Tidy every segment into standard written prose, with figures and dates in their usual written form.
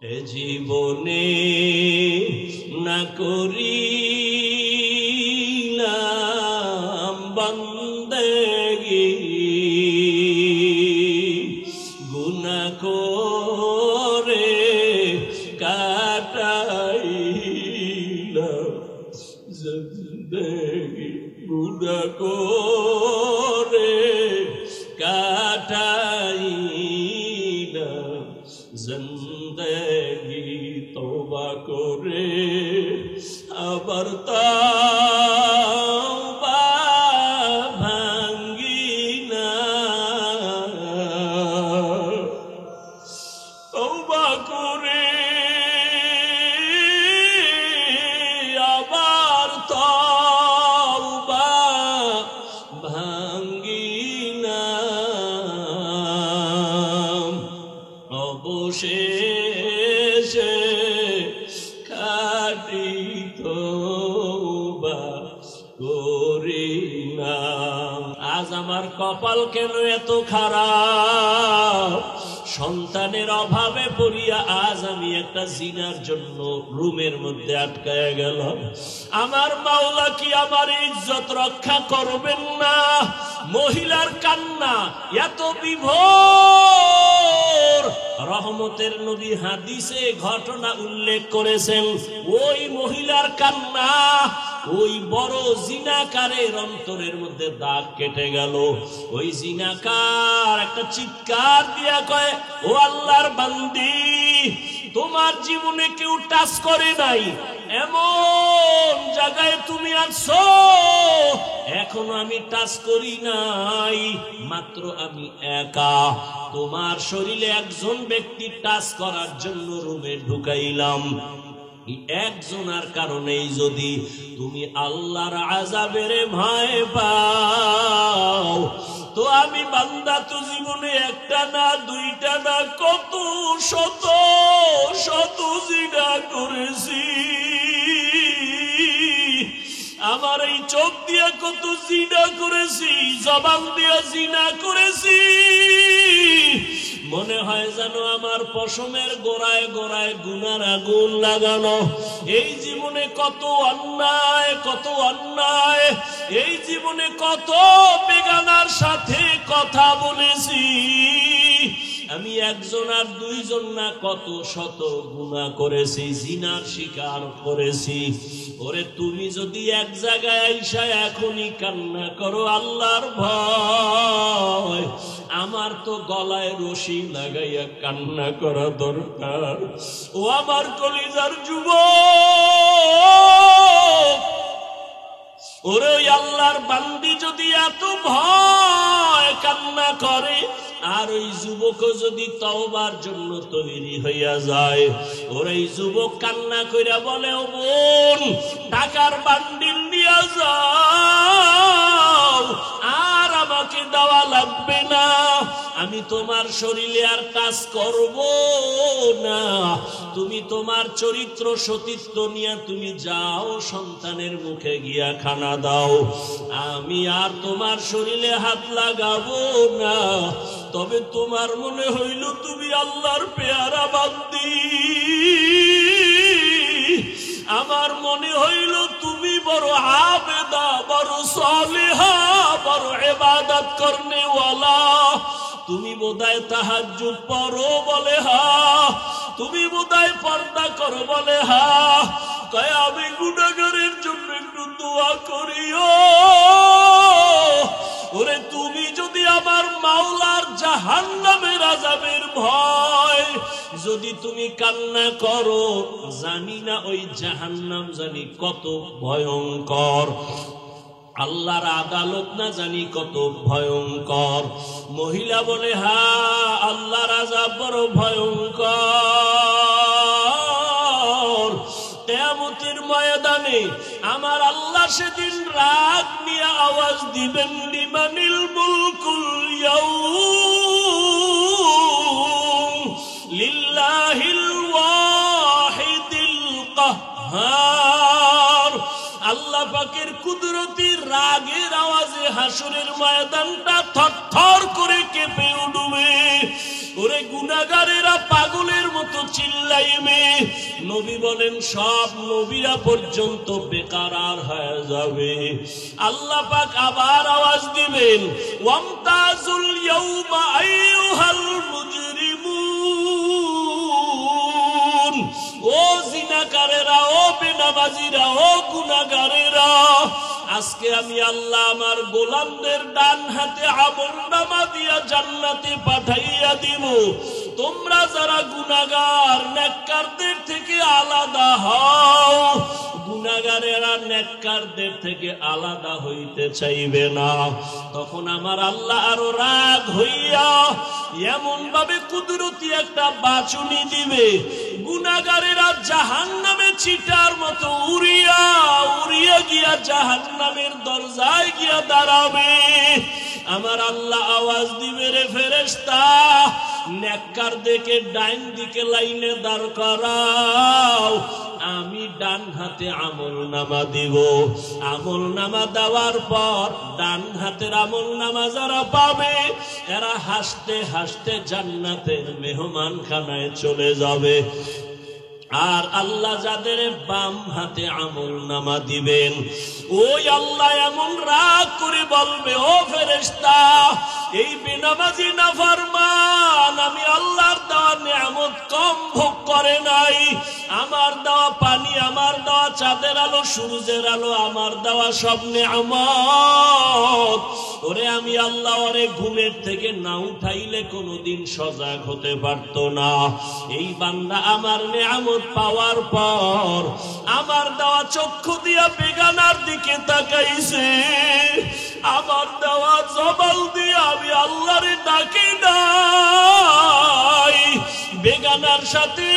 এ জীবনে না করিলাম বান্দেগি, গুনাহ করে কাটাইলাম জিন্দেগি, গুনাহ করে কাটাইলাম জিন্দেগি। তওবা করে আবার তওবা ভাঙ্গি না, তওবা করে আবার তওবা ভাঙ্গি না। অবশেষে খাঁটি তওবা করি না। আজ আমার কপাল কেন এত খারাপ? সন্তানের অভাবে পড়িয়া আজ আমি একটা জিনার জন্য রুমের মধ্যে আটকায়া গেলাম। আমার মাওলা কি আমার ইজ্জত রক্ষা করবেন না? মহিলার কান্না এত বিভোর, রহমতের নবী হাদিসে ঘটনা উল্লেখ করেছেন। ওই মহিলার কান্না ওই বড় জিনাকারের অন্তরের মধ্যে দাগ কেটে গেল। ওই জিনাকার একটা চিৎকার দিয়া কয়, ও আল্লাহর বান্দি, তোমার জীবনে কেউ টাচ করে নাই, এমন জায়গায় তুমি আছো, এখনো আমি টাচ করি নাই, মাত্র আমি একা। তোমার শরীরে একজন ব্যক্তি টাচ করার জন্য রুমে ঢুকাইলাম। একজনের কারণেই যদি তুমি আল্লাহর আযাবের ভয় পাও, তো আমি বান্দা তো জীবনে একটা না দুইটা না কত শত শত জিনা করেছি। আমার এই চোখ দিয়া কত জিনা করেছি, জবান দিয়া জিনা করেছি। মনে হয় যেন আমার পশমের গোড়ায় গোড়ায় গুনার আগুন লাগানো। এই জীবনে কত অন্যায়, কত অন্যায়, এই জীবনে কত বেগানার সাথে কথা বলেছি। আমি একজন আর দুইজন না কত শত গুনাহ করেছি, জিনার শিকার করেছি। ওরে তুমি যদি এক জায়গায় আইসা এখনই কান্না করো আল্লাহর ভয়, আমার তো গলায় রশি লাগাইয়া কান্না করা দরকার। ও আমার কলিজার যুবক, ওরে আল্লাহর বান্দি যদি এত ভয় কান্না করে, আর ওই যুবক যদি তওবার জন্য তৈরি হইয়া যায়, ওরে যুবক কান্না কইরা বলে, ও বোন, টাকার বান্ডিল নিয়ে যাও, আর আমাকে দেওয়া লাগবে না, আমি তোমার শরীরে আর কাজ করব না, তুমি তোমার চরিত্র সতীত্ব নিয়ে তুমি যাও, সন্তানের মুখে গিয়া খানা দাও, আমি আর তোমার শরীরে হাত লাগাবো না। তবে তোমার মনে হইল তুমি আল্লাহর পেয়ারা বান্দি, আমার মনে হইল তুমি বড় আবেদা, বড় সালেহা, বড় ইবাদত করনে ওয়ালা, তুমি বোধহয় তাহাজ্জুদ পড়ো বলে হা, তুমি বোধহয় পর্দা করো বলে হা, কয় আমি গুনাহগারের জন্য একটু দোয়া করিও। ওরে তুমি যদি আমার মাওলার জাহান্নামের আযাবের ভয় যদি তুমি কান্না করো, জানি না ওই জাহান্নাম জানি কত ভয়ঙ্কর, আল্লাহর আদালত না জানি কত ভয়ঙ্কর। মহিলা বলে, হ্যাঁ আল্লাহর আযাব বড় ভয়ঙ্কর। কিয়ামতের ময়দানে আমার আল্লাহ সেদিন রাগ নিয়ে আওয়াজ দিবেন, লিমানিল মুলকুল ইয়াউম লিল্লাহিল ওয়াহিদিল কাহ্হার। আল্লাহ পাকের কুদরতি রাগের আওয়াজে হাসরের ময়দানটা থরথর করে কেঁপে উঠবে। ওরে গুনাহগারেরা পাগলের মতো চিল্লাইবে। নবী বলেন সব নবীরা পর্যন্ত বেকার হয়ে যাবে। আল্লাহ পাক আবার আওয়াজ দিবেন, ওয়ামতাজুল ইয়াউমা আইয়ুহাল মুজরিমুন, ও জিনাকারেরা, ও বেনামাজিরা, ও গুনাহগারেরা, আজকে আমি আল্লাহ আমার গোলামদের ডান হাতে আমলনামা দিয়া জান্নাতে পাঠাইয়া দিব। তোমরা যারা গুনাহগার নেককারদের থেকে আলাদা হও। গুনাহগারেরা নেককারদের থেকে আলাদা হইতে চাইবে না। তখন আমার আল্লাহ আরো রাগ হইয়া এমন ভাবে কুদরতি একটা বাঁচুনি দিবে, গুনাহগারেরা জাহান্নামে চিটার মতো উড়িয়া উড়িয়া গিয়া জাহান্নামের দরজায় গিয়া দাঁড়াবে। আমার আল্লাহ আওয়াজ দিবে, রে ফেরেশতা, নেককারদেরকে ডাইন দিকে লাইনে দাঁড় করাও, আমি ডান হাতে আমলনামা দিব। আমলনামা দেওয়ার পর ডান হাতের আমলনামা যারা পাবে এরা হাসতে হাসতে জান্নাতের মেহমানখানায় চলে যাবে। আর আল্লাহ যাদের বাম হাতে আমলনামা দিবেন, ওই আল্লাহ এমন রাগ করে বলবে, ও ফেরেশতা, এই বেনামাজি নাফরমান আমি আল্লাহর দেওয়া নিয়ামত কম ভোগ করে নাই। আমার দেওয়া পানি, আমার দেওয়া চাঁদের আলো, সূর্যের আলো, আমার দেওয়া সব নিয়ামত, ওরে আমি আল্লাহ ওরে ঘুমের থেকে না উঠাইলে কোনোদিন সজাগ হতে পারত না। এই বান্দা আমার নিয়ামত পাওয়ার পর আমার দেওয়া চক্ষু দিয়া বেগানার দিকে তাকাইছে, আমার দেওয়া জবান দিয়ে আমি আল্লাহরে ডাকি নাই, বেগানার সাথে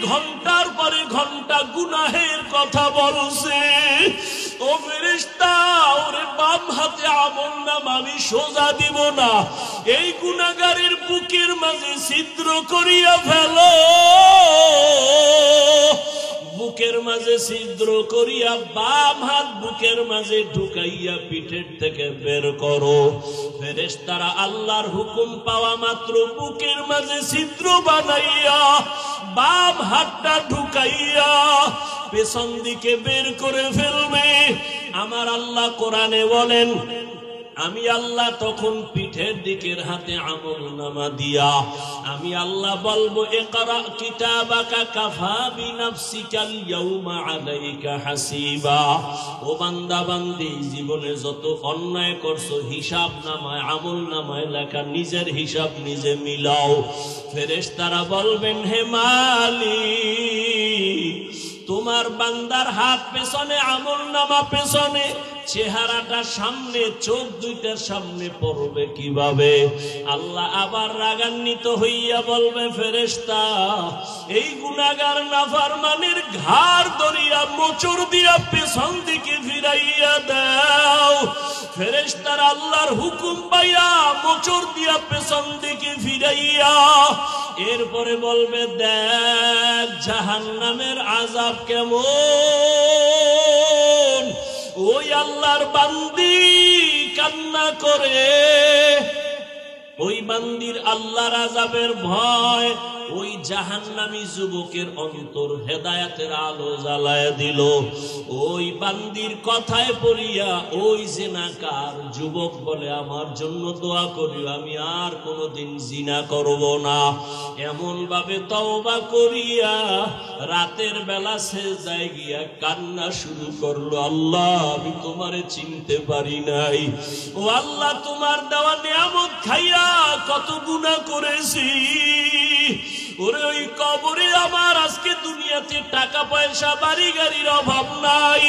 ঘন্টার পরে ঘন্টা গুনাহের কথা বলছে। ও ফেরেশতা, ওরে বাম হাতে আমলনামা আমি সোজা দিব না, এই গুনাহগারের বুকের মাঝে ছিদ্র করিয়া ফেলো, বুকের মাঝে ছিদ্র করিয়া বাম হাত বুকের মাঝে ঢুকাইয়া পিঠের থেকে বের করো। ফেরেশতারা আল্লাহর হুকুম পাওয়া মাত্র বুকের মাঝে ছিদ্র বানাইয়া বাম হাতটা ঢুকাইয়া পেছন দিকে বের করে ফেলবে। আমার আল্লাহ কোরআনে বলেন, আমি আল্লাহ তখন পিঠের দিকের হাতে আমলনামা দিয়া আমি আল্লাহ বলবো, ইকরা কিতাবাকা কাফা বিনাফসিকাল ইয়াউমা আলাইকা হাসিবা। ও বান্দা বান্দি, জীবনে যত অন্যায় করছো হিসাব নামায় আমলনামায় লেখা, নিজের হিসাব নিজে মিলাও। ফেরেশতারা বলবেন, হে মালিক, তোমার বান্দার হাত পেছনে, আমলনামা পেছনে, চেহারাটা সামনে, চোখ দুইটার সামনে পড়বে কিভাবে? আল্লাহ আবার রাগান্বিত হইয়া বলবে, ফেরেশতা, এই গুনাহগার নাফরমানের ঘাড় ধরিয়া মোচড় দিয়া পেছন দিকে ফিরাইয়া দাও। ফেরেশতারা আল্লাহর হুকুম পাইয়া মোচড় দিয়া পেছন দিকে ফিরাইয়া এরপরে বলবে, দেখ জাহান্নামের আযাব কেমন। ওই আল্লাহর বান্দি কান্না করে, ওই বান্দির আল্লাহর আযাবের ভয় ওই জাহান্নামী যুবকের অন্তর হেদায়েতের আলো জ্বালায় দিল। ওই বান্দির কথায় পড়িয়া ওই জিনাকার যুবক বলে, আমার জন্য দোয়া করিও, আমি আর কোনোদিন জিনা করব না। এমন ভাবে তওবা করিয়া রাতের বেলা সেজদায় গিয়া কান্না শুরু করলো, আল্লাহ আমি তোমারে চিনতে পারি নাই, ও আল্লাহ তোমার দেওয়া নিয়ামত খাইয়া কত গুনাহ করেছি। ওরে ওই কবরে আমার আজকে দুনিয়াতে টাকা পয়সা বাড়ি গাড়ির অভাব নাই,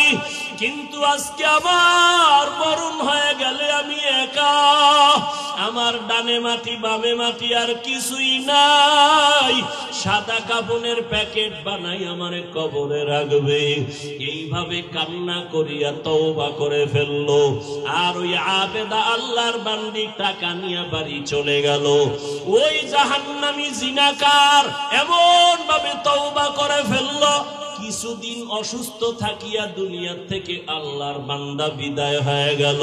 কিন্তু আজকে আমার মরণ হয়ে গেলে আমি একা, আমার ডানে মাটি বামে মাটি আর কিছুই নাই, সাদা কাপড়ের প্যাকেট বানাই আমারে কবরে রাখবে। এইভাবে কান্না করিয়া তওবা করে ফেললো। আর ওই আবেদা আল্লাহর বান্দি টাকা নিয়ে বাড়ি চলে গেল। ওই জাহান্নামী জিনাকার এমন ভাবে তওবা করে ফেললো, কিছুদিন অসুস্থ থাকিয়া দুনিয়া থেকে আল্লাহর বান্দা বিদায় হয়ে গেল।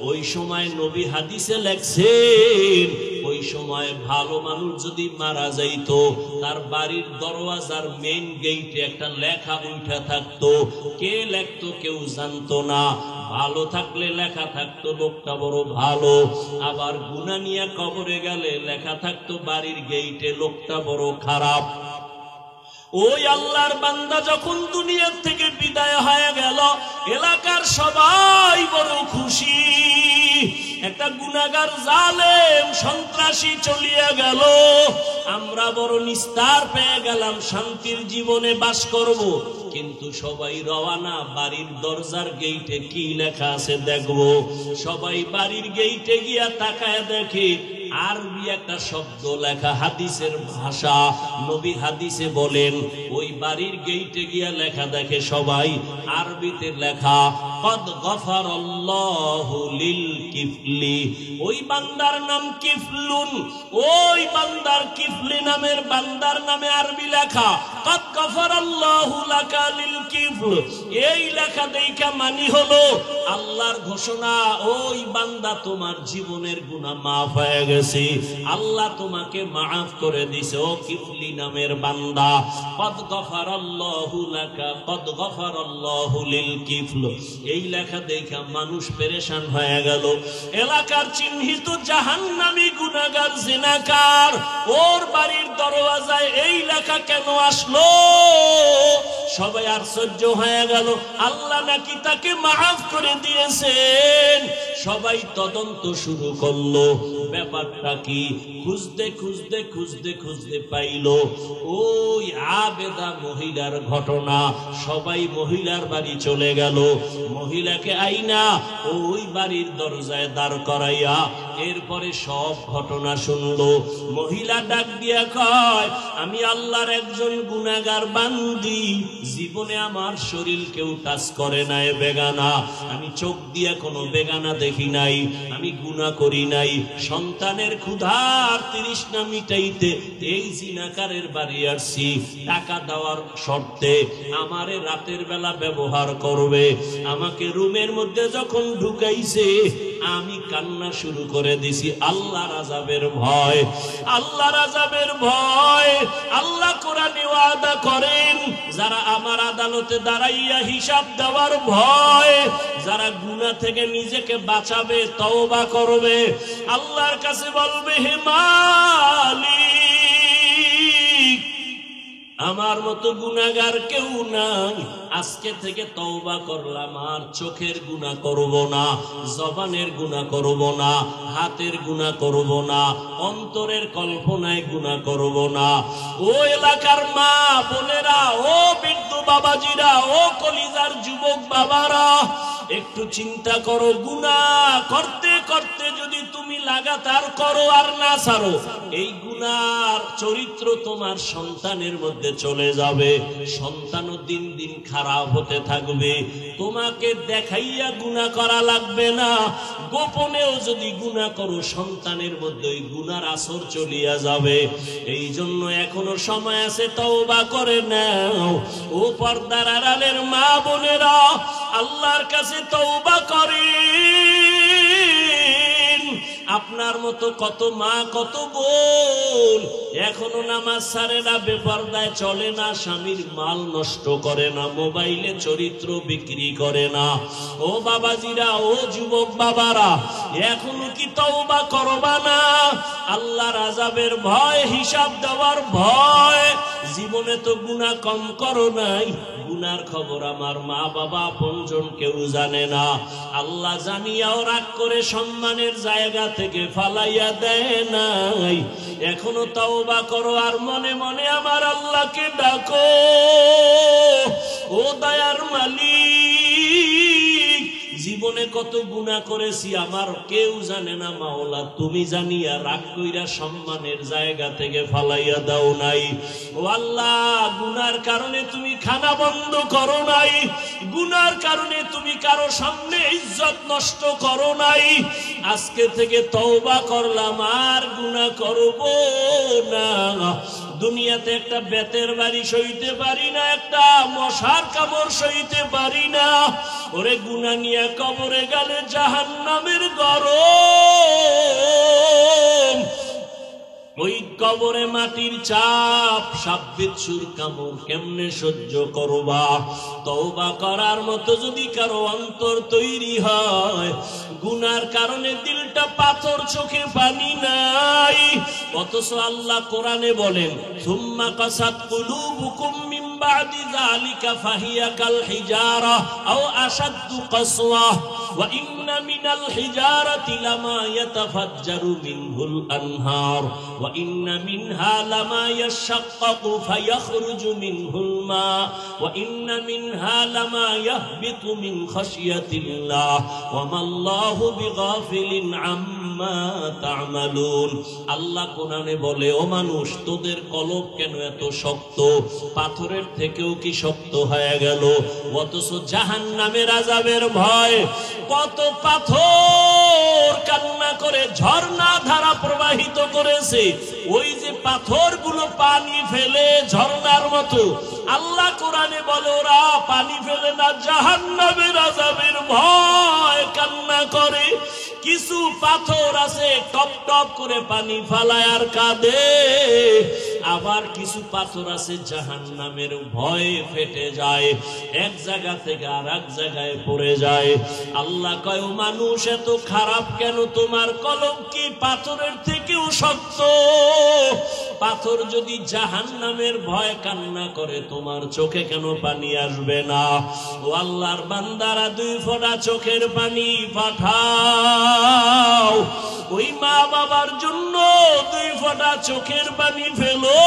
ওই সময় নবী হাদিসে লেখছেন, ওই সময় ভালো মানুষ যদি মারা যাইতো, তার বাড়ির দরওয়াজার মেইন গেইটে একটা লেখা উঠা থাকতো। কে লিখতো কেউ জানতো না। ভালো থাকলে লেখা থাকতো লোকটা বড় ভালো, আবার গুনাহ নিয়ে কবরে গেলে লেখা থাকতো বাড়ির গেইটে লোকটা বড় খারাপ। ওই আল্লাহর বান্দা যখন দুনিয়ার থেকে বিদায় হয়ে গেল, এলাকার সবাই বড় খুশি। একটা গুনাহগার জালেম সন্ত্রাসী চলিয়া গেল, আমরা বড় নিস্তার পেয়ে গেলাম, শান্তির জীবনে বাস করব। কিন্তু সবাই রওয়ানা, বাড়ির দরজার গেইটে কি লেখা আছে দেখবো। সবাই বাড়ির গেইটে গিয়া তাকায় দেখে আরবি একটা শব্দ লেখা, হাদিসের ভাষা। নবী হাদিসে বলেন, ওই বাড়ির গেইটে গিয়া লেখা দেখে সবাই আরবিতে লেখা, কদ গফারাল্লাহু লিল কিফলি। ওই বান্দার নাম কিফলুন, ওই বান্দার কিফলি নামের বান্দার নামে আরবি লেখা, কদ গফারাল্লাহু লাকা লিল কিফল। এই লেখা দেখা মানি হলো আল্লাহর ঘোষণা, ওই বান্দা তোমার জীবনের গুনাহ মাফ হয়ে গেছে, আল্লাহ তোমাকে মাফ করে দিছে। ও কিফলি নামের বান্দা, কদ গফারাল্লাহু লাকা, কদ গফারাল্লাহু লিল কিফল। এই লেখা দেখা মানুষ পেরেশান হয়ে গেল। এলাকার চিহ্নিত জাহান্নামী গুনাহগার জিনাকার, ওর বাড়ির দরওয়াজায় এই লেখা কেন আসলো? সবাই আশ্চর্য হয়ে গেল, আল্লাহ নাকি তাকে মাফ করে দিয়েছেন। সবাই তদন্ত শুরু করলো, ব্যাপারটা কি? খুঁজতে খুঁজতে খুঁজতে খুঁজতে পাইল ওই আবেদা মহিলার ঘটনা। সবাই মহিলার বাড়ি চলে গেল, মহিলাকে আইনা ওই বাড়ির দরজায় দাঁড় করাইয়া এরপরে সব ঘটনা শুনলো। মহিলা ডাক দিয়া কয়, আমি আল্লাহর একজন গুনাহগার বান্দি, জীবনে আমার শরীর কেউ টাচ করে নাই, বেগানা। আমি চোখ দিয়ে কোনো বেগানা দেখি নাই, আমি গুনাহ করি নাই। সন্তানের ক্ষুধার তৃষ্ণা মিটাইতে এই জিনাকারের বাড়ি আসছি, টাকা দেওয়ার শর্তে আমারে রাতের বেলা ব্যবহার করবে। আমাকে রুমের মধ্যে যখন ঢুকাইছে, আমি কান্না শুরু করে দিছি আল্লাহর আযাবের ভয়, আল্লাহর আযাবের ভয়। আল্লাহ কোরআনে ওয়াদা করেন, যারা আমার আদালতে দাঁড়াইয়া হিসাব দেওয়ার ভয়, যারা গুনাহ থেকে নিজেকে বাঁচাবে, তওবা করবে, আল্লাহর কাছে বলবে, হে মালিক, আমার মতো গুনাহগার কেউ নাই, আজকে থেকে তওবা করলাম, আর চোখের গুনাহ করব না, জবানের গুনাহ করব না, হাতের গুনাহ করব না, অন্তরের কল্পনায় গুনাহ করব না। ও এলাকার মা বোনেরা, ও বৃদ্ধ বাবাজিরা, ও কলিজার যুবক বাবারা, একটু চিন্তা করো, গুনাহ করতে করতে যদি তুমি লাগাতার করো আর না ছাড়ো, এই গুনাহর চরিত্র তোমার সন্তানের মধ্যে চলে যাবে। সন্তানও দিন দিন খারাপ হতে থাকবে। তোমাকে দেখাইয়া গুনাহ করা লাগবে না, গোপনেও যদি গুনাহ করো, সন্তানের মধ্যে ওই গুনাহর আসর চলিয়া যাবে। এই জন্য এখনো সময় আছে, তওবা করে নাও। ও পর্দার আড়ালের মা বোনেরা, আল্লাহর কাছে তওবা করেন। আপনার মতো কত মা, কত বোন এখনো নামাজ ছাড়ে না, বেপরদায় চলে না, স্বামীর মাল নষ্ট করে না, মোবাইলে চরিত্র বিক্রি করে না। ও বাবাজিরা, ও যুবক বাবারা, এখনো কি তওবা করবা না? আল্লাহর আযাবের ভয়, হিসাব দেওয়ার ভয়। জীবনে তো গুনাহ কম করো নাই, গুনার খবর আমার মা বাবা আপনজন কেউ জানে না। আল্লাহ জানিয়াও রাগ করে সম্মানের জায়গা থেকে ফালাইয়া দেয় নাই। এখনো তওবা করো আর মনে মনে আমার আল্লাহকে ডাকো, ও দয়ার মালিক, জীবনে কত গুনাহ করেছি আমার কেউ জানে না, মাওলা তুমি জানিয়া রাগ কইরা সম্মানের জায়গা থেকে ফালাইয়া দাও নাই। ও আল্লাহ, গুনার কারণে তুমি খানা বন্ধ করো নাই, গুনার কারণে তুমি কারো সামনে ইজ্জত নষ্ট করো নাই। আজকে থেকে তওবা করলাম, আর গুনাহ করব না। দুনিয়াতে একটা বেতের বাড়ি সইতে পারি না, একটা মশার কামড় সইতে পারি না। ওরে গুনাহ নিয়ে কবরে গেলে জাহান্নামের গরম, ওই কবরে মাটির চাপ, সাপ বিচ্ছুর কামড় কেমনে সহ্য করবা? তওবা করার মতো যদি কারো অন্তর তৈরি হয়, গুনার কারণে দিলটা পাথর, চোখে পানি নাই, অথচ আল্লাহ কোরআনে বলেন সুম্মা কাসাত কুলুবুকুম মিন বাদি যালিকা ফাহিয়া কাল হিজারা আও আশাদ্দু কাসওয়া ওয়া ইন্না মিনাল হিজারাতি লামা ইয়াতাফাজ্জারু মিনহুল আনহার ওয়া ইন্না মিনহা লামা ইয়াশাক্কাকু ফায়াখরুজু মিনহুল মা ওয়া ইন্না মিনহা লামা ইয়াহবিতু মিন খাশিয়াতিল্লাহ ওয়া মাল্লাহু বিগাফিলিন আম্মা তা'মালুন। আল্লাহ কোরআনে বলে, ও মানুষ, তোদের কলব কেন এত শক্ত? পাথরের থেকেও কি শক্ত হয়ে গেল? অথচ জাহান্নামের আযাবের ভয়, কত পাথর কান্না করে ঝর্ণা ধারা প্রবাহিত করেছে, ওই যে পাথরগুলো পানি ফেলে ঝর্ণার মতো। আল্লাহ কোরআনে বলে ওরা পানি ফেলে না, জাহান্নামের আযাবের ভয় কান্না করে। কিছু পাথর আছে টপ টপ করে পানি ফালায় আর কাঁদে, আবার কিছু পাথর আছে জাহান্নামের ভয়ে ফেটে যায়, এক জায়গা থেকে আর এক জায়গায় পড়ে যায়। আল্লাহ কয়, ও মানুষ, এত খারাপ কেন? তোমার কলম কি পাথরের থেকেও শক্ত? পাথর যদি জাহান্নামের ভয় কান্না করে, তোমার চোখে কেন পানি আসবে না? ও আল্লাহর বান্দারা, 2 ফোঁটা চোখের পানি পাঠাও। ওই মা বাবার জন্য 2 ফোঁটা চোখের পানি ফেলো।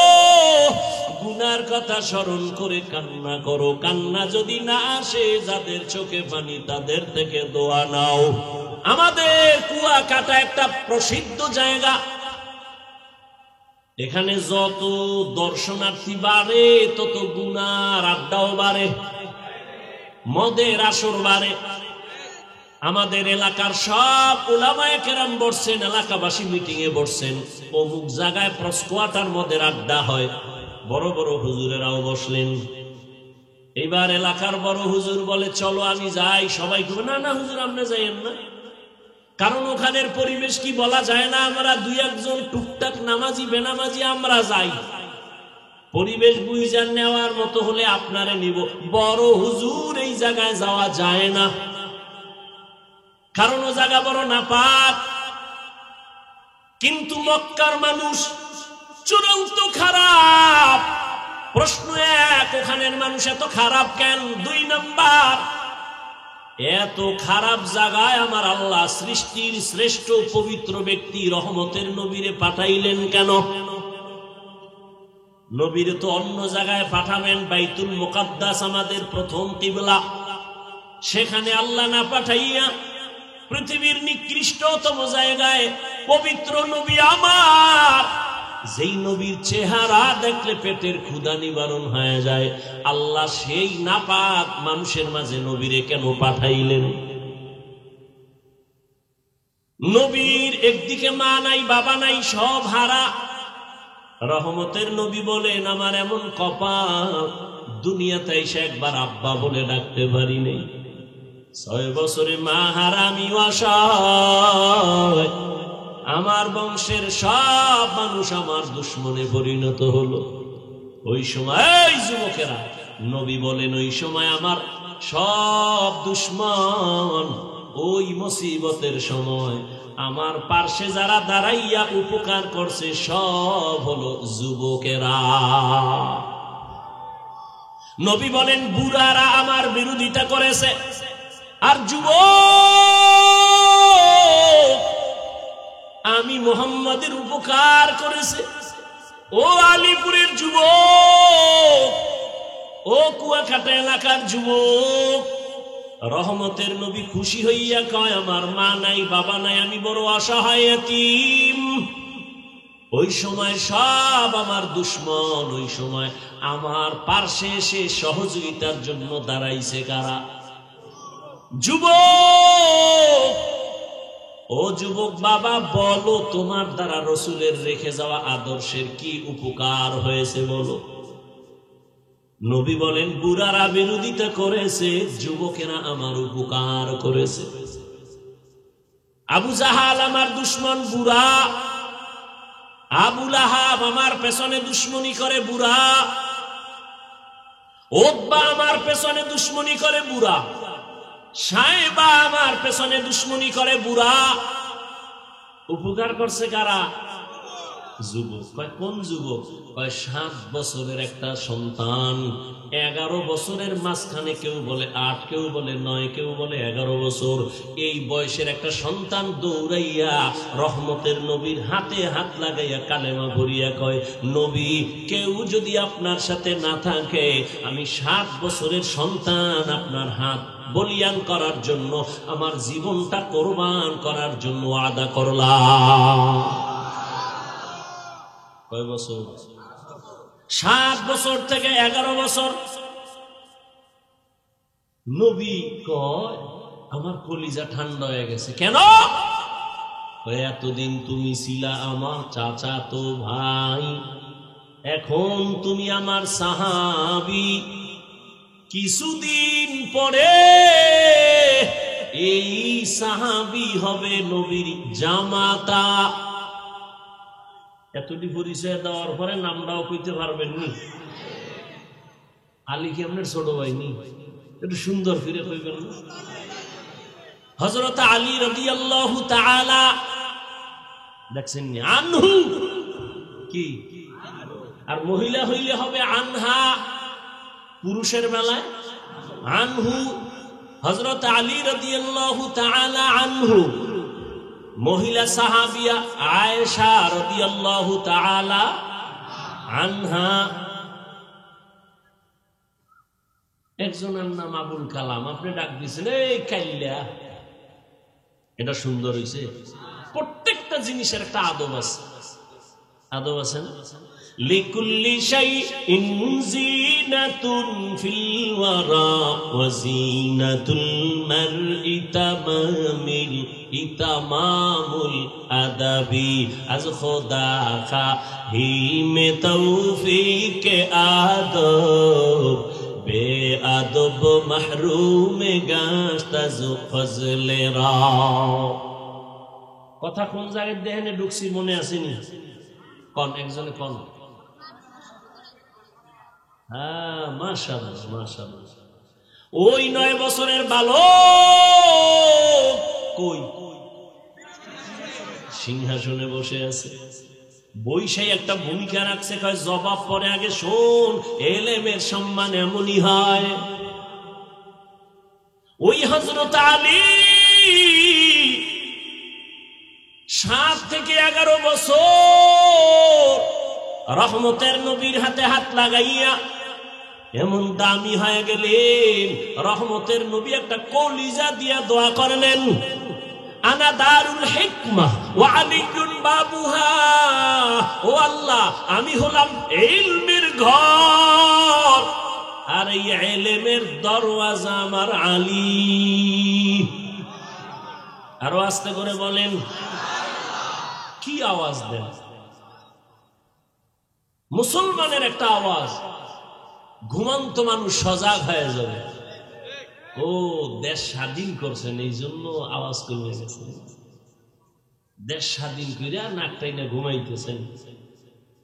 গুনার কথা স্মরণ করে কান্না করো। কান্না যদি না আসে, যাদের চোখে পানি, তাদের থেকে দোয়া নাও। আমাদের কুয়াকাটা একটা প্রসিদ্ধ জায়গা। এখানে যত দর্শনার্থী বাড়ে, তত গুনার আড্ডাও বাড়ে, মদের আসর বাড়ে। আমাদের এলাকার সব উলামায়ে কেরাম বসছেন, এলাকাবাসী মিটিং এ বসছেন, অমুক জায়গায় প্রস্কোয়াটার মদের আড্ডা হয়, বড় বড় হুজুরেরাও বসলেন। এবার এলাকার বড় হুজুর বলে, চলো আমি যাই। সবাই বলে, না না হুজুর, আপনি যাইয়েন না, কারণ ওখানের পরিবেশ কি বলা যায় না। আমরা 2-1 জন টুকটাক নামাজি বেনামাজি আমরা যাই, পরিবেশ বুঝে নেওয়ার মতো হলে আপনারে নিব। বড় হুজুর, এই জায়গায় যাওয়া যায় না, কারণ ও জায়গা বড় নাপাক। কিন্তু মক্কার মানুষ চূড়ান্ত খারাপ। প্রশ্ন 1, ওখানের মানুষ এত খারাপ কেন? 2 নাম্বার, এত খারাপ জায়গায় আমার আল্লাহ সৃষ্টির শ্রেষ্ঠ পবিত্র ব্যক্তি রহমতের নবীরে পাঠাইলেন কেন? নবীরে তো অন্য জায়গায় পাঠাবেন, বাইতুল মুকাদ্দাস আমাদের প্রথম কিবলা, সেখানে আল্লাহ না পাঠাইয়া পৃথিবীর নিকৃষ্টতম জায়গায় পবিত্র নবী আমার, যেই নবীর চেহারা দেখলে পেটের ক্ষুধা নিবারণ হয়ে যায়, আল্লাহ সেই নাপাক মানুষের মাঝে নবীরে কেন পাঠাইলেন? নবীর একদিকে মা নাই, বাবা নাই, সব হারা। রহমতের নবী বলেন, আমার এমন কপাল, দুনিয়াতে এসে একবার আব্বা বলে ডাকতে পারি নাই। 6 বছরে মা হারা, আমি অসহায়। আমার বংশের সব মানুষ আমার দুশ্মনে পরিণত হলো। ওই সময় যুবকেরা, নবী বলেন, ওই সময় আমার সব দুশ্মন, ওই মুসিবতের সময় আমার পার্শ্বে যারা দাঁড়াইয়া উপকার করছে, সব হলো যুবকেরা। নবী বলেন, বুড়ারা আমার বিরোধিতা করেছে, আর যুবক আমি মুহাম্মাদের উপকার করেছে। ও আলীপুরের যুবক, ও কুয়াকাটা এলাকার যুবক, রহমতের নবী খুশি হইয়া কয়, আমার মা নাই, বাবা নাই, আমি বড় অসহায় এতিম। ওই সময় সব আমার দুশ্মন, ওই সময় আমার পার্শ্বে এসে সহযোগিতার জন্য দাঁড়াইছে কারা? যুবক। ও যুবক বাবা, বলো তোমার দ্বারা রসুলের রেখে যাওয়া আদর্শের কি উপকার হয়েছে বলো? নবী বলেন, বুড়ারা বিরোধিতা করেছে, যুবকেরা আমার উপকার করেছে। আবু জাহাল আমার দুশ্মন বুড়া, আবু লাহাব আমার পেছনে দুশ্মনী করে বুড়া, উতবা আমার পেছনে দুশ্মনী করে বুড়া, সায়েবা আমার পেছনে দুশ্মনী করে বুড়া। উপকার করছে কারা? যুবক। কোন যুবক? 7 বছরের একটা সন্তান, 11 বছরের মাঝখানে কেউ বলে 8, কেউ বলে 9, কেউ বলে 11 বছর। এই বয়সের একটা সন্তান দৌড়াইয়া রহমতের নবীর হাতে হাত লাগাইয়া কালেমা ভরিয়া কয়, নবী, কেউ যদি আপনার সাথে না থাকে, আমি 7 বছরের সন্তান আপনার হাত বলিয়ান করার জন্য, আমার জীবনটা কোরবান করার জন্য ওয়াদা করলাম। কয় বছর? 7 বছর থেকে 11 বছর। নবী কয়, আমার কলিজা ঠান্ডা হয়ে গেছে। কেন? এতদিন তুমি ছিলা আমার চাচাতো ভাই, এখন তুমি আমার সাহাবী, কিছুদিন পরে এই সাহাবী হবে নবীর জামাতা। এতটি পরিচয় দেওয়ার পরে নামটাও কইতে পারবেন নি? আলী কি আপনার ছোট ভাই নি? একটু সুন্দর ফিরে কইবেন না? হযরত আলী রাদিয়াল্লাহু তাআলা দেখছেন নি? আনহু কি? আর মহিলা হইলে হবে আনহা, পুরুষের বেলায় আনহু। হযরত আলী রাদিয়াল্লাহু তাআলা আনহু, মহিলা সাহাবিয়া আয়েশা রাদিয়াল্লাহু তাআলা আনহা। একজনের নাম আবুল কালাম, আপনি ডাক দিয়েছেন এই কাইল্লা। এটা সুন্দর হইছে। প্রত্যেকটা জিনিসের একটা আদব আছে, আদব আছে না? লিকুল্লি শাইইন জিনাতুন ফিল ওয়ারা ওয়া জিনাতুল মারই তামামিল ইতামামুল আদাবি আজ খোদা খাহি মে তৌফিক আদব বে আদব মাহরুম গাশত আজ ফজলে রা। কথা কোন জায়গায় দেহেনে ঢুকছি মনে আসেনি? কোন একজনে কোন? হ্যাঁ, মাশাআল্লাহ মাশাআল্লাহ। ওই 9 বছরের বালক কই? সিংহাসনে বসে আছে, বৈশাই একটা ভূমিকা রাখছে, কয় জবাব পরে আগে শোন, এলেমের সম্মান এমনই হয়। ওই হযরত আলী 7 থেকে 11 বছর রহমতের নবীর হাতে হাত লাগাইয়া এমন দামি হয়ে গেলেন, রহমতের নবী একটা কলিজা দিয়া দোয়া করলেন, আনা দারুল হিকমা ওয়া আলিয়ুন বাবুহা। ও আল্লাহ, আমি হলাম ইলমের ঘর, আর এই ইলমের দরওয়াজা আমার আলী। আরো আস্তে করে বলেন, কি আওয়াজ দেন? মুসলমানের একটা আওয়াজ, ঘুমন্ত মানুষ সজাগ হয়ে যাবে। ও দেশ স্বাধীন করছেন, এই জন্য আওয়াজ কমে গেছে। দেশ স্বাধীন করে নাকটাই না ঘুমাইতেছেন,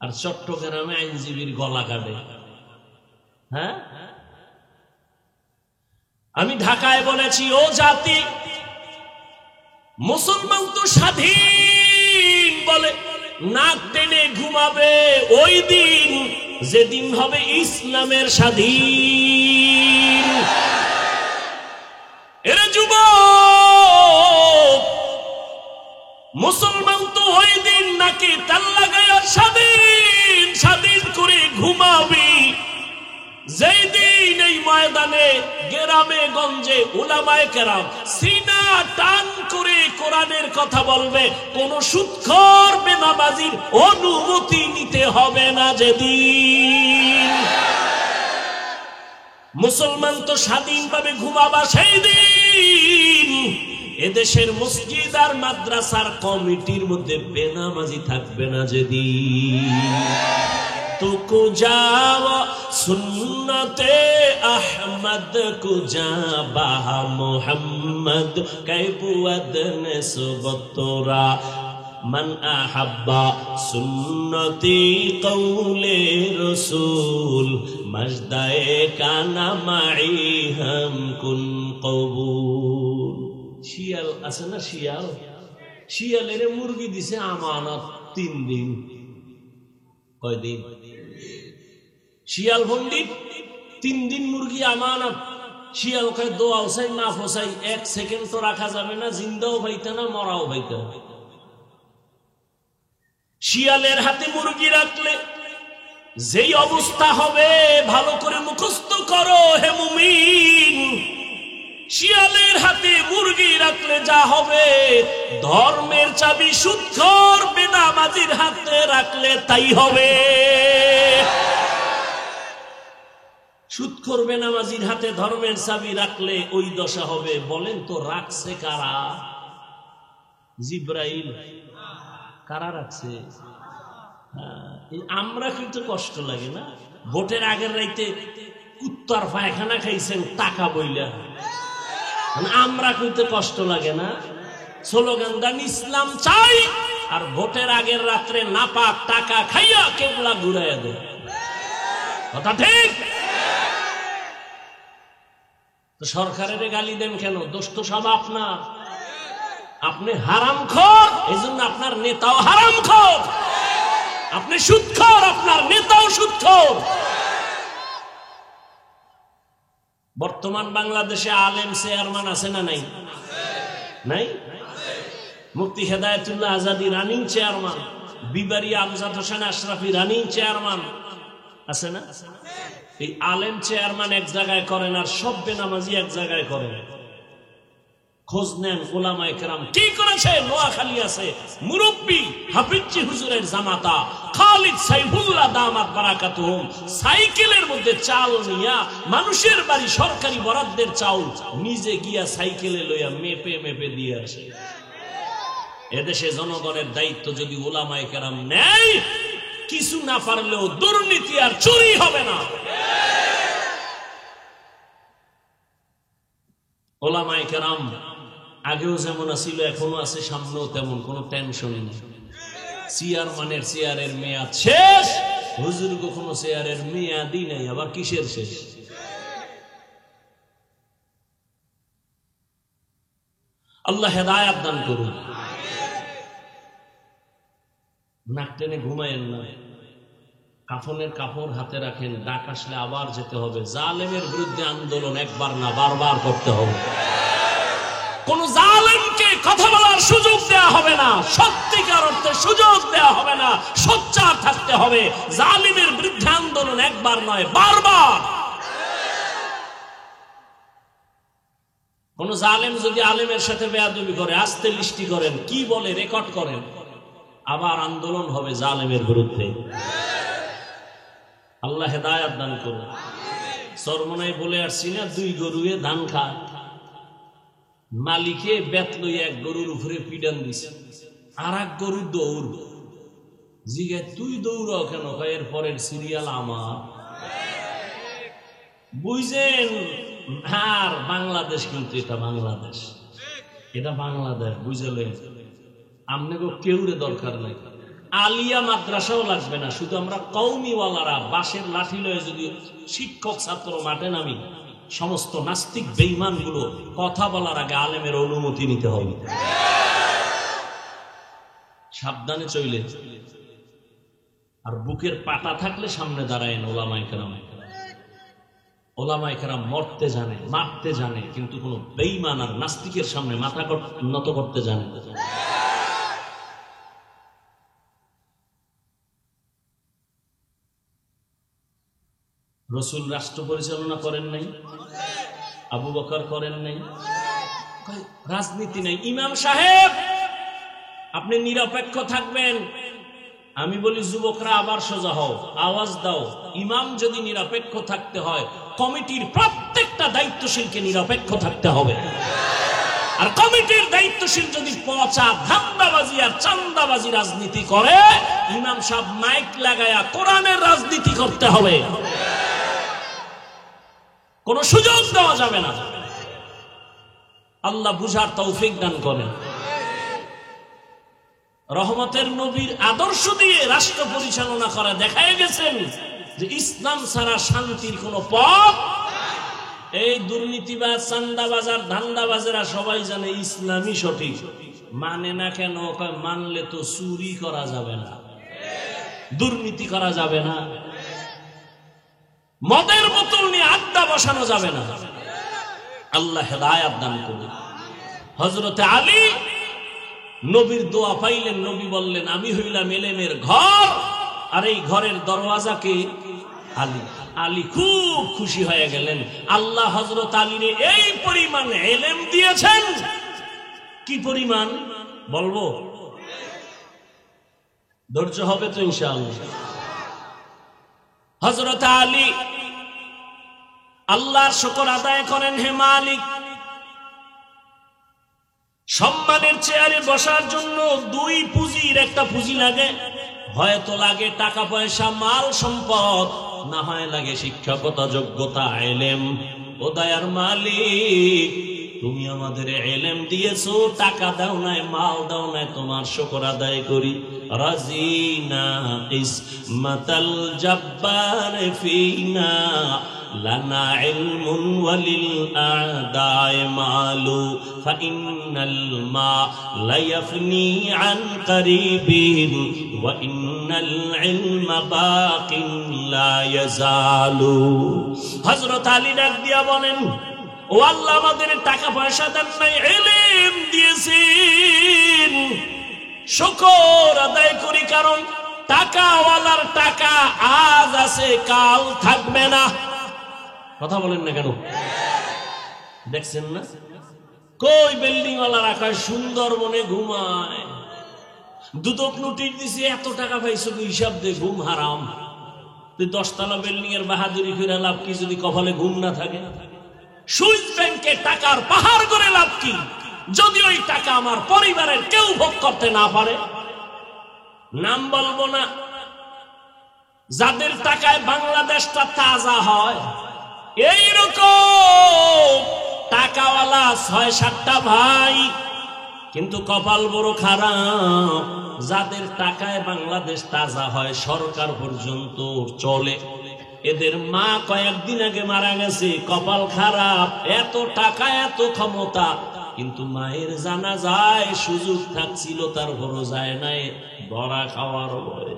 আর চট্টগ্রামে আইনজীবীর গলা কাটে। হ্যাঁ, আমি ঢাকায় বলেছি, ও জাতি, মুসলমান তো স্বাধীন বলে নাক টেনে ঘুমাবে ওই দিন যেদিন হবে ইসলামের স্বাধীন। এরা যুবক, মুসলমান তো ওই দিন নাকি তাল লাগায়া স্বাধীন স্বাধীন করে ঘুমাবি যেই দিন এই ময়দানে গ্রামে গঞ্জে উলামায়ে কেরাম সিনা টান করে কোরআনের কথা বলবে, কোন সুদখোর বেনামাজির অনুমতি নিতে হবে না যেদিন। মুসলমান তো স্বাধীনভাবে ঘুমাবা সেই দিন এদেশের মসজিদ আর মাদ্রাসার কমিটির মধ্যে বেনামাজি থাকবে না যেদিন। तो कुजा सुन्नते अहमद कुजा बाहा मोहम्मद कैबुअद ने सुबतोरा মান আহাব্বা সুন্নতি কওলে রাসূল মাজদায়ে কানা মাই হাম কুন কবুল। শিয়াল আছে না, শিয়াল, শিয়ালের মুরগি দিছে আমানত 3 দিন। কয়দিন? শিয়াল পণ্ডিত 3 দিন মুরগি আমানত। শিয়াল কয় দোয়া চাই না ফসাই 1 সেকেন্ড তো রাখা যাবে না, জিন্দাও পাইতে না মরাও পাইতে। শিয়ালের হাতে মুরগি রাখলে যেই অবস্থা হবে ভালো করে মুখস্থ করো হে মুমিন। শিয়ালের হাতে মুরগি রাখলে যা হবে, ধর্মের চাবি সুদখোর বেনামাজির হাতে রাখলে তাই হবে। সুদখোর বেনামাজির হাতে ধর্মের চাবি রাখলে ওই দশা হবে। বলেন তো রাখছে কারা? জিব্রাইল। কারা রাখছে? আমরা কিন্তু কষ্ট লাগে না? ভোটের আগের রাইতে কুত্তার পায়খানা খাইছেন টাকা বইলা, আমরা কিন্তু কষ্ট লাগে না? স্লোগান দেন ইসলাম চাই, আর ভোটের আগের রাত্রে নাপাক টাকা খাইয়া কেবলা ঘুরাইয়া দেয়। কথা ঠিক? তো সরকারের গালি দেন কেন? দোষ তো সব আপনার। আপনি হারামখোর, এজন্য আপনার নেতাও হারামখোর। আপনি সুদখোর, আপনার নেতাও সুদখোর। বর্তমান বাংলাদেশে আলেম চেয়ারম্যান আছে না নাই? নাই? মুফতি হেদায়েতুল্লাহ আজাদী রানিং চেয়ারম্যান, বিবারি আমজাদ হোসেন আশরাফি রানিং চেয়ারম্যান আছে না? এই আলেম চেয়ারম্যান এক জায়গায় করেন আর সব বেনামাজি এক জায়গায় করেন। খোঁজ নেন উলামায়ে কেরাম কি করেছে। নোয়াখালী আছে মুরব্বী হাফিজি হুজুরের জামাতা খালিদ সাইফুল্লাহ দামাত বারাকাতুহুম, সাইকেলের মধ্যে চাল নিয়া মানুষের বাড়ি সরকারি বরাদ্দের চাউল নিজে গিয়া সাইকেলে লইয়া মেপে মেপে দিয়ে আসে। এদেশে জনগণের দায়িত্ব যদি উলামায়ে কেরাম নেয়, কিছু না পারলেও দুর্নীতি আর চুরি হবে না। উলামায়ে কেরাম আগেও যেমন ছিল এখনো আছে, সামনেও তেমন, কোনো টেনশনই নেই। চেয়ারম্যানের চেয়ারের মেয়াদ শেষ, হুজুর কোনো চেয়ারের মেয়াদই নাই, আবার কিসের শেষ? আল্লাহ হেদায়েত দান করুন। নাক টেনে ঘুমায়েন না, কাফনের কাপড় হাতে রাখেন, ডাক আসলে আবার যেতে হবে। জালেমের বিরুদ্ধে আন্দোলন একবার না বারবার করতে হবে। কোন জালেমকে কথা বলার সুযোগ দেওয়া হবে না, সত্যিকার অর্থে সুযোগ দেওয়া হবে না, সোচ্চার থাকতে হবে। জালিমের বিরুদ্ধে আন্দোলন একবার নয় বারবার। কোন জালেম যদি আলেমের সাথে বেয়াদবি করে, আস্তে লিস্টি করেন, কি বলে রেকর্ড করেন, আবার আন্দোলন হবে জালেমের বিরুদ্ধে। আল্লাহ হেদায়েত দান করুন। সরমনাই বলে আসছি না, 2 গরুয়ে ধান খায়, মালিকে বেত লইয়া এক গরুর উপরে পিডান দিছে, আর এক গরু দৌড়। জিজ্ঞাসা তুই দৌড়াও কেন? এর পরের সিরিয়াল আমার। বুঝছেন? আর বাংলাদেশ কিন্তু এটা বাংলাদেশ, এটা বাংলাদেশ, বুঝলেন? আপনাকে কেউরে দরকার নাই, আলিয়া মাদ্রাসাও লাগবে না। শুধু আমরা কওমিওয়ালারা বাঁশের লাঠি লয়ে যদি শিক্ষক ছাত্র মাঠে নামি, সমস্ত নাস্তিক বেঈমান গুলো কথা বলার আগে আলেমের অনুমতি নিতে হবে। সাবধানে চইলে, আর বুকের পাটা থাকলে সামনে দাঁড়ায়েন। ওলামায়ে কেরাম, ওলামায়ে কেরাম মরতে জানে, মারতে জানে, কিন্তু কোন বেঈমান আর নাস্তিকের সামনে মাথা নত করতে জানে না। রসুল রাষ্ট্র পরিচালনা করেন নাই, আবু বকর করেন নাই, রাজনীতি নাই। ইমাম সাহেব আপনি নিরপেক্ষ থাকবেন। আমি বলি যুবকরা আবার সোজা হও, আওয়াজ দাও। ইমাম যদি নিরপেক্ষ থাকতে হয়, কমিটির প্রত্যেকটা দায়িত্বশীলকে নিরপেক্ষ থাকতে হবে। আর কমিটির দায়িত্বশীল যদি পচা ধান্দাবাজি আর চান্দাবাজি রাজনীতি করে, ইমাম সাহেব মাইক লাগায়া কোরআনের রাজনীতি করতে হবে। কোন সুযোগ দেওয়া যাবে না। আল্লাহ বুঝার তৌফিক দান করেন। রহমতের নবীর আদর্শ দিয়ে রাষ্ট্র পরিচালনা করা দেখায় গেছেন যে ইসলাম ছাড়া শান্তির কোন পথ। এই দুর্নীতিবাজ, চান্দাবাজার, ধান্দাবাজেরা সবাই জানে ইসলামই সঠিক, মানে না কেন? মানলে তো চুরি করা যাবে না, দুর্নীতি করা যাবে না, মদের বোতল নিয়ে আড্ডা বসানো যাবে না। আল্লাহ হেদায়েত দান করুন। হযরতে আলী নবীর দোয়া পাইলেন, নবী বললেন আমি হইলাম এলেমের ঘর, আর এই ঘরের দরওয়াজাকে আলী। আলী খুব খুশি হয়ে গেলেন। আল্লাহ হযরত আলীরে এই পরিমাণ ইলম দিয়েছেন। কি পরিমাণ বলবো? ধৈর্য হবে তো ইনশাআল্লাহ। হযরত আলী আল্লাহর শুকর আদায় করেন। হে মালিক, সম্মানের চেয়ারে বসার জন্য দুই পুঁজির একটা পুঁজি লাগে। হয়তো লাগে টাকা পয়সা, মাল সম্পদ, না হয় লাগে শিক্ষকতা, যোগ্যতা, ইলম। ও দয়ার মালিক, তুমি আমাদের ইলম দিয়েছো, টাকা দাও নাই, মাল দাও নাই, তোমার শুকর আদায় করি। রাজিনা ইসমাতাল জব্বার ফিনা লানা ইলমুন ওয়ালিল আদায় মালু ফাইন্নাল মা লা ইয়াফনি আন করিবিন ওয়া ইন্নাল ইলমা বাকিন লা ইয়াজালু। হযরত আলী ডাক দিয়া বলেন, ও আল্লাহ, আমাদের টাকা পয়সা দেন নাই, ইলম দিয়েছেন, শুকর আদায় করি, কারণ টাকাওয়ালার টাকা আজ আছে কাল থাকবে না। কথা বলেন না কেন? দেখছেন না কই বিল্ডিং ওয়ালা রাখা সুন্দরবনে ঘুমায়, দুদক নোটিশ দিছে, এত টাকা পাইছো হিসাব দে, ঘুম হারাম। তুই 10 তলা বিল্ডিং এর বাহাদুরি করে লাভ কি যদি কপালে ঘুম না থাকে? সুইস ব্যাংকে টাকার পাহাড় করে লাভ কি যদি ওই টাকা আমার পরিবারের কেউ ভোগ করতে না পারে? নাম বলবো না, যাদের টাকায় বাংলাদেশটা তাজা হয়, এইরকম টাকাওয়ালা 6-7টা ভাই, কিন্তু কপাল বড় খারাপ। যাদের টাকায় বাংলাদেশ তাজা হয়, সরকার পর্যন্ত চলে, এদের মা কয়েকদিন আগে মারা গেছে, কপাল খারাপ। এত টাকা, এত ক্ষমতা, কিন্তু মায়ের জানাজায় সুযোগ থাকছিল, তারপরও যায় নাই, ধরা খাওয়ার ভয়ে।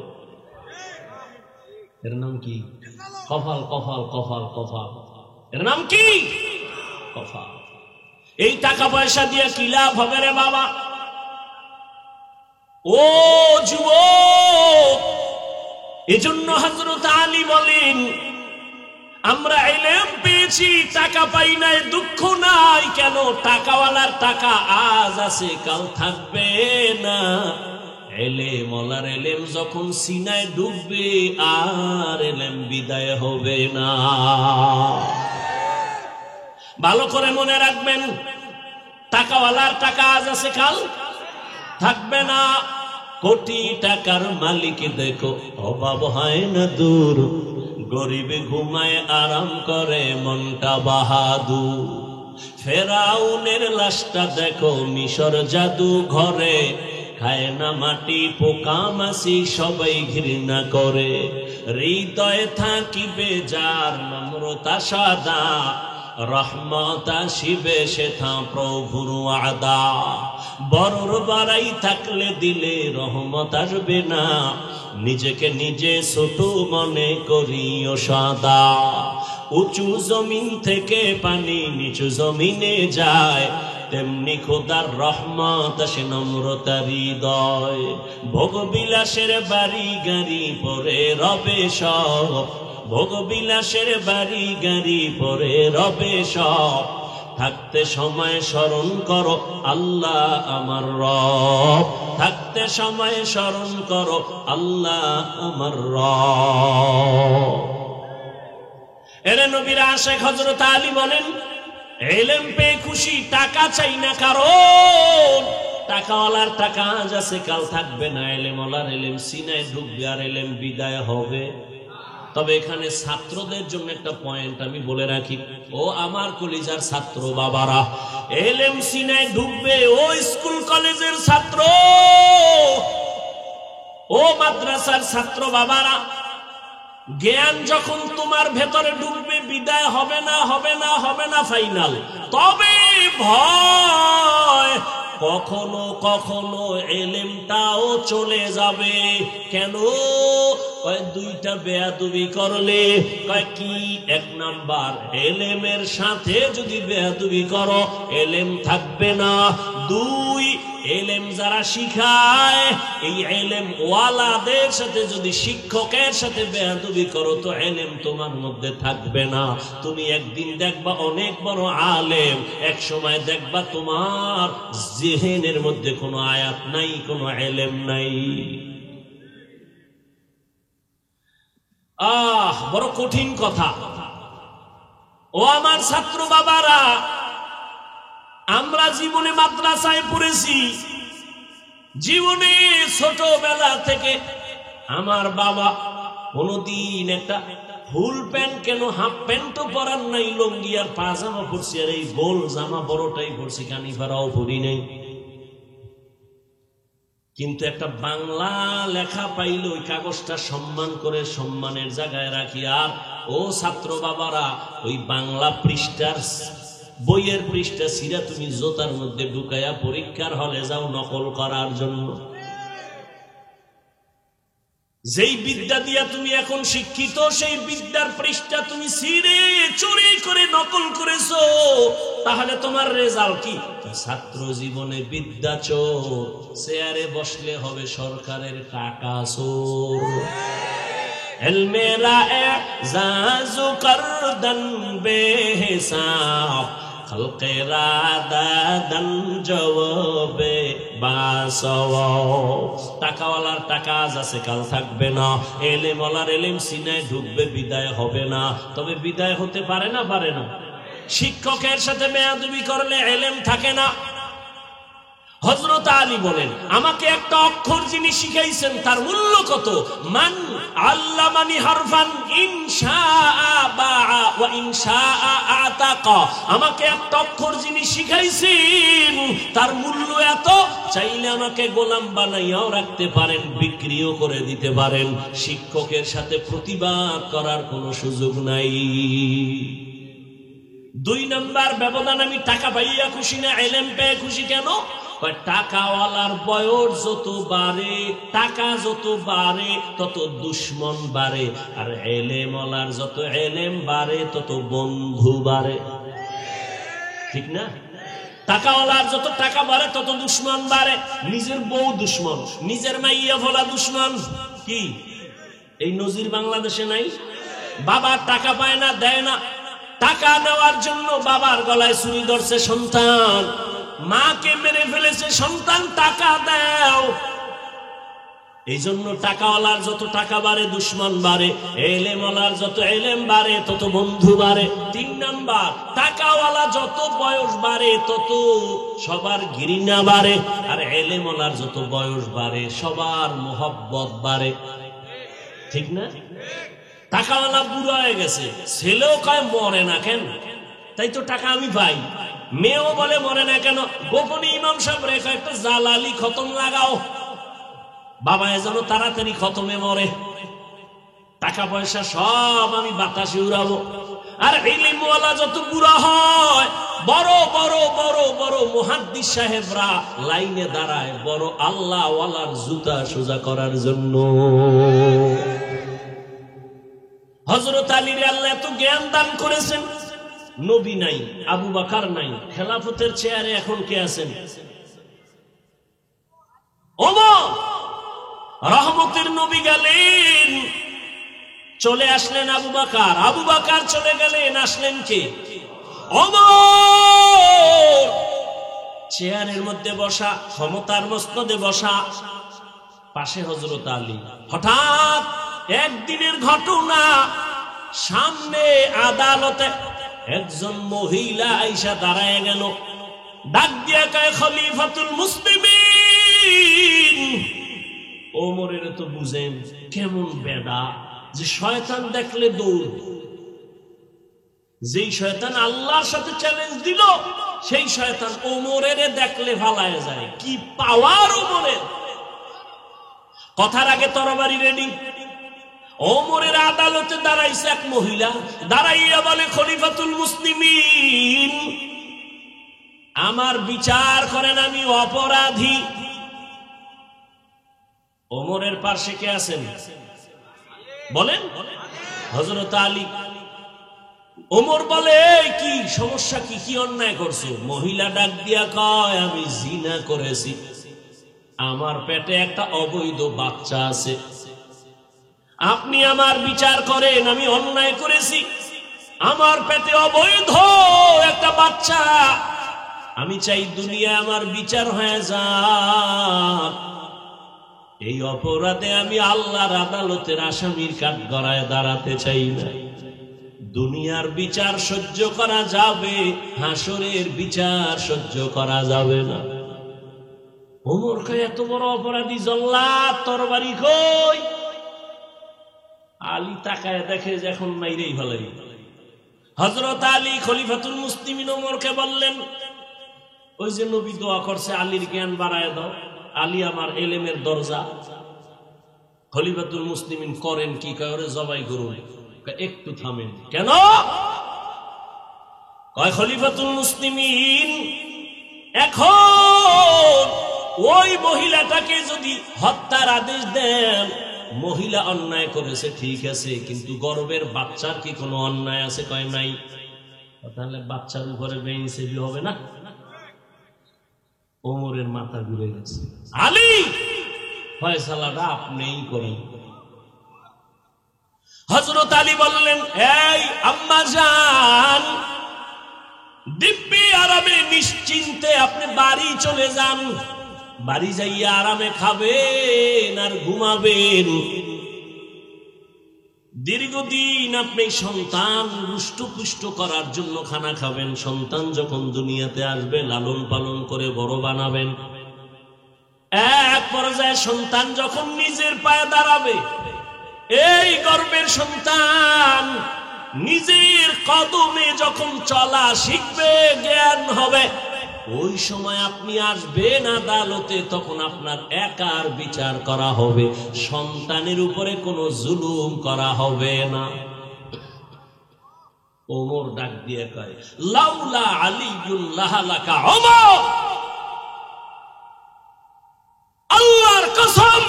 এর নাম কি? কপাল, কপাল, কপাল, কপাল। এর নাম কি? কপাল। এই টাকা পয়সা দিয়ে কি লাভ হবে রে বাবা? ও যুবক, এজন্য হযরত আলী বলেন, আমরা ইলম পেয়েছি, টাকা পাই নাই, দুঃখ নাই। কেন? টাকাওয়ালার টাকা আজ আছে কাল থাকবে না। ইলম ওয়ালার ইলম যখন সিনায় ডুববে, আর ইলম বিদায় হবে না। ভালো করে মনে রাখবেন, টাকাওয়ালার টাকা আজ আছে কাল থাকবে না। কোটি টাকার মালিক দেখো, অভাব হয় না দূর, গরিবে ঘুমায় আরাম করে মনটা বাহাদুর। ফেরাউনের লাশটা দেখো মিশর জাদু ঘরে, খায় না মাটি, পোকা মাছি সবাই ঘৃণা করে। হৃদয়ে থাকিবে যার নম্রতা সাদা, রহমত আসিবে সেথা প্রভুর ওয়াদা। বড়র বাড়াই থাকলে দিলে রহমত আসবে না, নিজেকে নিজে ছোট মনে করিও সদা। উঁচু জমিন থেকে পানি নিচু জমিনে যায়, তেমনি খোদার রহমত আসে নম্রতার হৃদয়। ভোগবিলাসের বাড়ি গাড়ি পরে রবে সব, ভোগবিলাসের বাড়ি গাড়ি পরে রবে সব। থাকতে সময় স্মরণ করো আল্লাহ আমার রব, থাকতে সময় স্মরণ করো আল্লাহ আমার রব। এরে নবীর আশিক হযরত আলী বলেন, ইলম পেয়ে খুশি, টাকা চাই না, কারণ টাকাওয়ালার টাকা আজ আছে কাল থাকবে না। ইলম ওয়ালার ইলম সিনায় ঢুকবে, আর ইলম বিদায় হবে। তবে এখানে ছাত্রদের জন্য একটা পয়েন্ট আমি বলে রাখি, ও আমার কলিজার ছাত্র বাবারা, ইলম সিনায় ঢুকবে, ও স্কুল কলেজের ছাত্র, ও মাদ্রাসার ছাত্র বাবারা, জ্ঞান যখন তোমার ভেতরে ঢুকবে বিদায় হবে না, হবে না, হবে না ফাইনাল। তবে ভয় কখনো কখনো এলেমটাও চলে যাবে। কেন? দুইটা বেয়াদবি করলে। কি? এক নাম্বার, এলেমের সাথে যদি বেয়াদবি করো এলেম থাকবে না। দুই, এলেম যারা শিখায় এই এলেম ওয়ালাদের সাথে যদি শিক্ষকের সাথে বেয়াদবি করো তো এলেম তোমার মধ্যে থাকবে না। তুমি একদিন দেখবা অনেক বড় আলেম, এক সময় দেখবা তোমার জিহনের মধ্যে কোনো আয়াত নাই, কোনো এলেম নাই। বড় কঠিন কথা। ও আমার ছাত্র বাবারা, আমরা জীবনে মাদ্রাসায় পড়েছি, জীবনে ছোটবেলা থেকে আমার বাবা কোনদিন একটা ফুল প্যান্ট কেন হাফ প্যান্টও পরার নাই, লুঙ্গি আর পাজামা পরছি, আর এই গোল জামা বড়টাই পরছি, কানি ফারাও পরি নাই। কিন্তু একটা বাংলা লেখা পাইলে ওই কাগজটা সম্মান করে সম্মানের জায়গায় রাখি। আর ও ছাত্র বাবারা, ওই বাংলা পৃষ্ঠার বইয়ের পৃষ্ঠা ছিঁড়া তুমি জোতার মধ্যে ঢুকাইয়া পরীক্ষার হলে যাও নকল করার জন্য। যেই বিদ্যা দিয়া তুমি এখন শিক্ষিত, সেই বিদ্যার পৃষ্ঠা তুমি ছিঁড়ে চুরি করে নকল করেছো, তাহলে তোমার রেজাল্ট কি? ছাত্র জীবনে বিদ্যা চোর, চেয়ারে বসলে হবে সরকারের টাকা চোর। এলমেরা এজাজু করদন বেহিসাব, খলকেরা দাদন জওয়াবে বাসওয়াব। টাকাওয়ালার টাকা আজ আছে কাল থাকবে না, এলেমওয়ালার এলেম সিনায় ঢুকবে বিদায় হবে না। তবে বিদায় হতে পারে না, পারে না। শিক্ষকের সাথে বেয়াদবি করলে এলেম থাকে না। হযরত আলী বলেন, আমাকে একটা অক্ষর যিনি শিখাইছেন তার মূল্য কত? মান আল্লামানি হারফান ইনশাআ বাআ ওয়া ইনশাআ আতাকা। আমাকে একটা অক্ষর যিনি শিখাইছেন তার মূল্য এত, চাইলে আমাকে গোলাম বানাইয়াও রাখতে পারেন, বিক্রিও করে দিতে পারেন। শিক্ষকের সাথে প্রতিবাদ করার কোনো সুযোগ নাই। দুই নাম্বার ব্যবধান, আমি টাকা পাইয়া খুশি না, এলেম পেয়ে খুশি। কেন? টাকাওয়ালার বয়স যত বাড়ে, টাকা যত বাড়ে তত দুশ্মন বাড়ে, আর এলেমওয়ালার যত এলেম বাড়ে তত বন্ধু বাড়ে। ঠিক না? টাকাওয়ালার যত টাকা বাড়ে তত দুশ্মন বাড়ে। নিজের বউ দুশ্মন, নিজের মাইয়া ভোলা দুশ্মন। কি এই নজির বাংলাদেশে নাই? বাবার টাকা পায় না, দেয় না, টাকা নেওয়ার জন্য বাবার গলায় ছুরি ধরছে সন্তান, মাকে মেরে ফেলেছে সন্তান, টাকা দাও। এই জন্য টাকাওয়ালার যত টাকা বাড়ে দুশ্মন বাড়ে, এলেমওয়ালার যত এলেম বাড়ে তত বন্ধু বাড়ে। তিন নাম্বার, টাকাওয়ালা যত বয়স বাড়ে তত সবার ঘৃণা বাড়ে, আর এলেমওয়ালার যত বয়স বাড়ে সবার মোহব্বত বাড়ে। ঠিক না? টাকাওয়ালা বুড়ো হয়ে গেছে, ছেলেও কয় মরে না কেন, তাই তো টাকা আমি পাই। মেয়েও বলে মরে না কেন, গোপনে ইমাম সাহেব রেখা একটা জালালি খতম লাগাও, বাবা যেন তাড়াতাড়ি খতমে মরে। টাকা পয়সা সব আমি বাতাসে উড়াবো। আর ইলমওয়ালা যত বুড়া হয়, বড় বড় বড় বড় মুহাদ্দিস সাহেবরা লাইনে দাঁড়ায় বড় আল্লাহ ওয়ালার জুতা সোজা করার জন্য। হযরত আলীর আল্লাহ এত জ্ঞান দান করেছেন, নবী নাই, আবু বকর নাই, খেলাফতের চেয়ারে এখন কে আছেন? ওমর। রহমতের নবী গেলেন, চলে আসলেন আবু বকর, আবু বকর চলে গেলেন, আসলেন কে? ওমর। চেয়ারের মধ্যে বসা, ক্ষমতার মসনদে বসা, পাশে হযরত আলী। হঠাৎ একদিনের ঘটনা, সামনে আদালতে একজন মহিলা আইসা দাঁড়ায় গেল, ডাক দিয়া কয়, খলিফাতুল মুসলিমিন। ওমরের তো বুঝেন কেমন বেদা, যে শয়তান দেখলে দৌড়। যেই শয়তান আল্লাহর সাথে চ্যালেঞ্জ দিল, সেই শয়তান ওমরের দেখলে ভালায় যায়। কি পাওয়ার ওমরের! কথার আগে তরবারি রেডি। ওমরের আদালতে দাঁড়াইছে এক মহিলা, দাঁড়াইয়া বলে, খলিফাতুল মুসলিমিন, আমার বিচার করেন, আমি অপরাধী। ওমরের পাশে কে আছেন বলেন? হযরত আলী। ওমর বলে, কি সমস্যা, কি কি অন্যায় করছো? মহিলা ডাক দিয়া কয়, আমি জিনা করেছি, আমার পেটে একটা অবৈধ বাচ্চা আছে, আপনি আমার বিচার করেন, আমি অন্যায় করেছি, আমার পেটে অবৈধ একটা বাচ্চা, আমি চাই দুনিয়া আমার বিচার হয়ে যাক। এই অপরাধে আমি আল্লাহর আদালতের আসামির কাঠগড়ায় দাঁড়াতে চাই না। দুনিয়ার বিচার সহ্য করা যাবে, হাসরের বিচার সহ্য করা যাবে না। ওমর কয়, এত বড় অপরাধী জল্লাদ, তরবারি কই? আলী তাকায় দেখে যে এখন মাইরেই ভালাই। হযরত আলী খলিফাতুল মুসলিমিন ওমরকে বললেন, ওই যে নবী দোয়া করছে, আলীর জ্ঞান বাড়ায় দাও, আলী আমার এলেমের দরজা। খলিফাতুল মুসলিমিন করেন কি? কয়, ওরে জবাই করুন। একটু থামেন। কেন? কয়, খলিফাতুল মুসলিমিন, এখন ওই মহিলাটাকে যদি হত্যার আদেশ দেন, মহিলা অন্যায় করেছে ঠিক আছে, কিন্তু গর্ভের বাচ্চার কি কোনো অন্যায় আছে? কয় নাই। তাহলে বাচ্চার উপরে বেইনসাফি হবে না? ওমরের মাথা ঘুরে গেছে। আলী, ফয়সালাটা আপনিই করেন। হযরত আলী বললেন, এই আম্মা জান, দিব্যি আরামে নিশ্চিন্তে আপনি বাড়ি চলে যান, বাড়ি যাইয়া আরামে খাবেন আর ঘুমাবেন। দীর্ঘদিন আপনি সন্তান রুষ্টপুষ্ট করার জন্য খানা খাবেন, সন্তান যখন দুনিয়াতে আসবে লালন পালন করে বড় বানাবেন। এক পর্যায়ে সন্তান যখন নিজের পায়ে দাঁড়াবে, এই গর্ভের সন্তান নিজের কদমে যখন চলা শিখবে, জ্ঞান হবে, ওই সময় আপনি আসবেন আদালতে, তখন আপনার একার বিচার করা হবে, সন্তানের উপরে কোনো জুলুম করা হবে না। ওমর ডাক দিয়ে কয়, লাউলা আলিউল্লাহ লাকা ওমর, আল্লাহর কসম,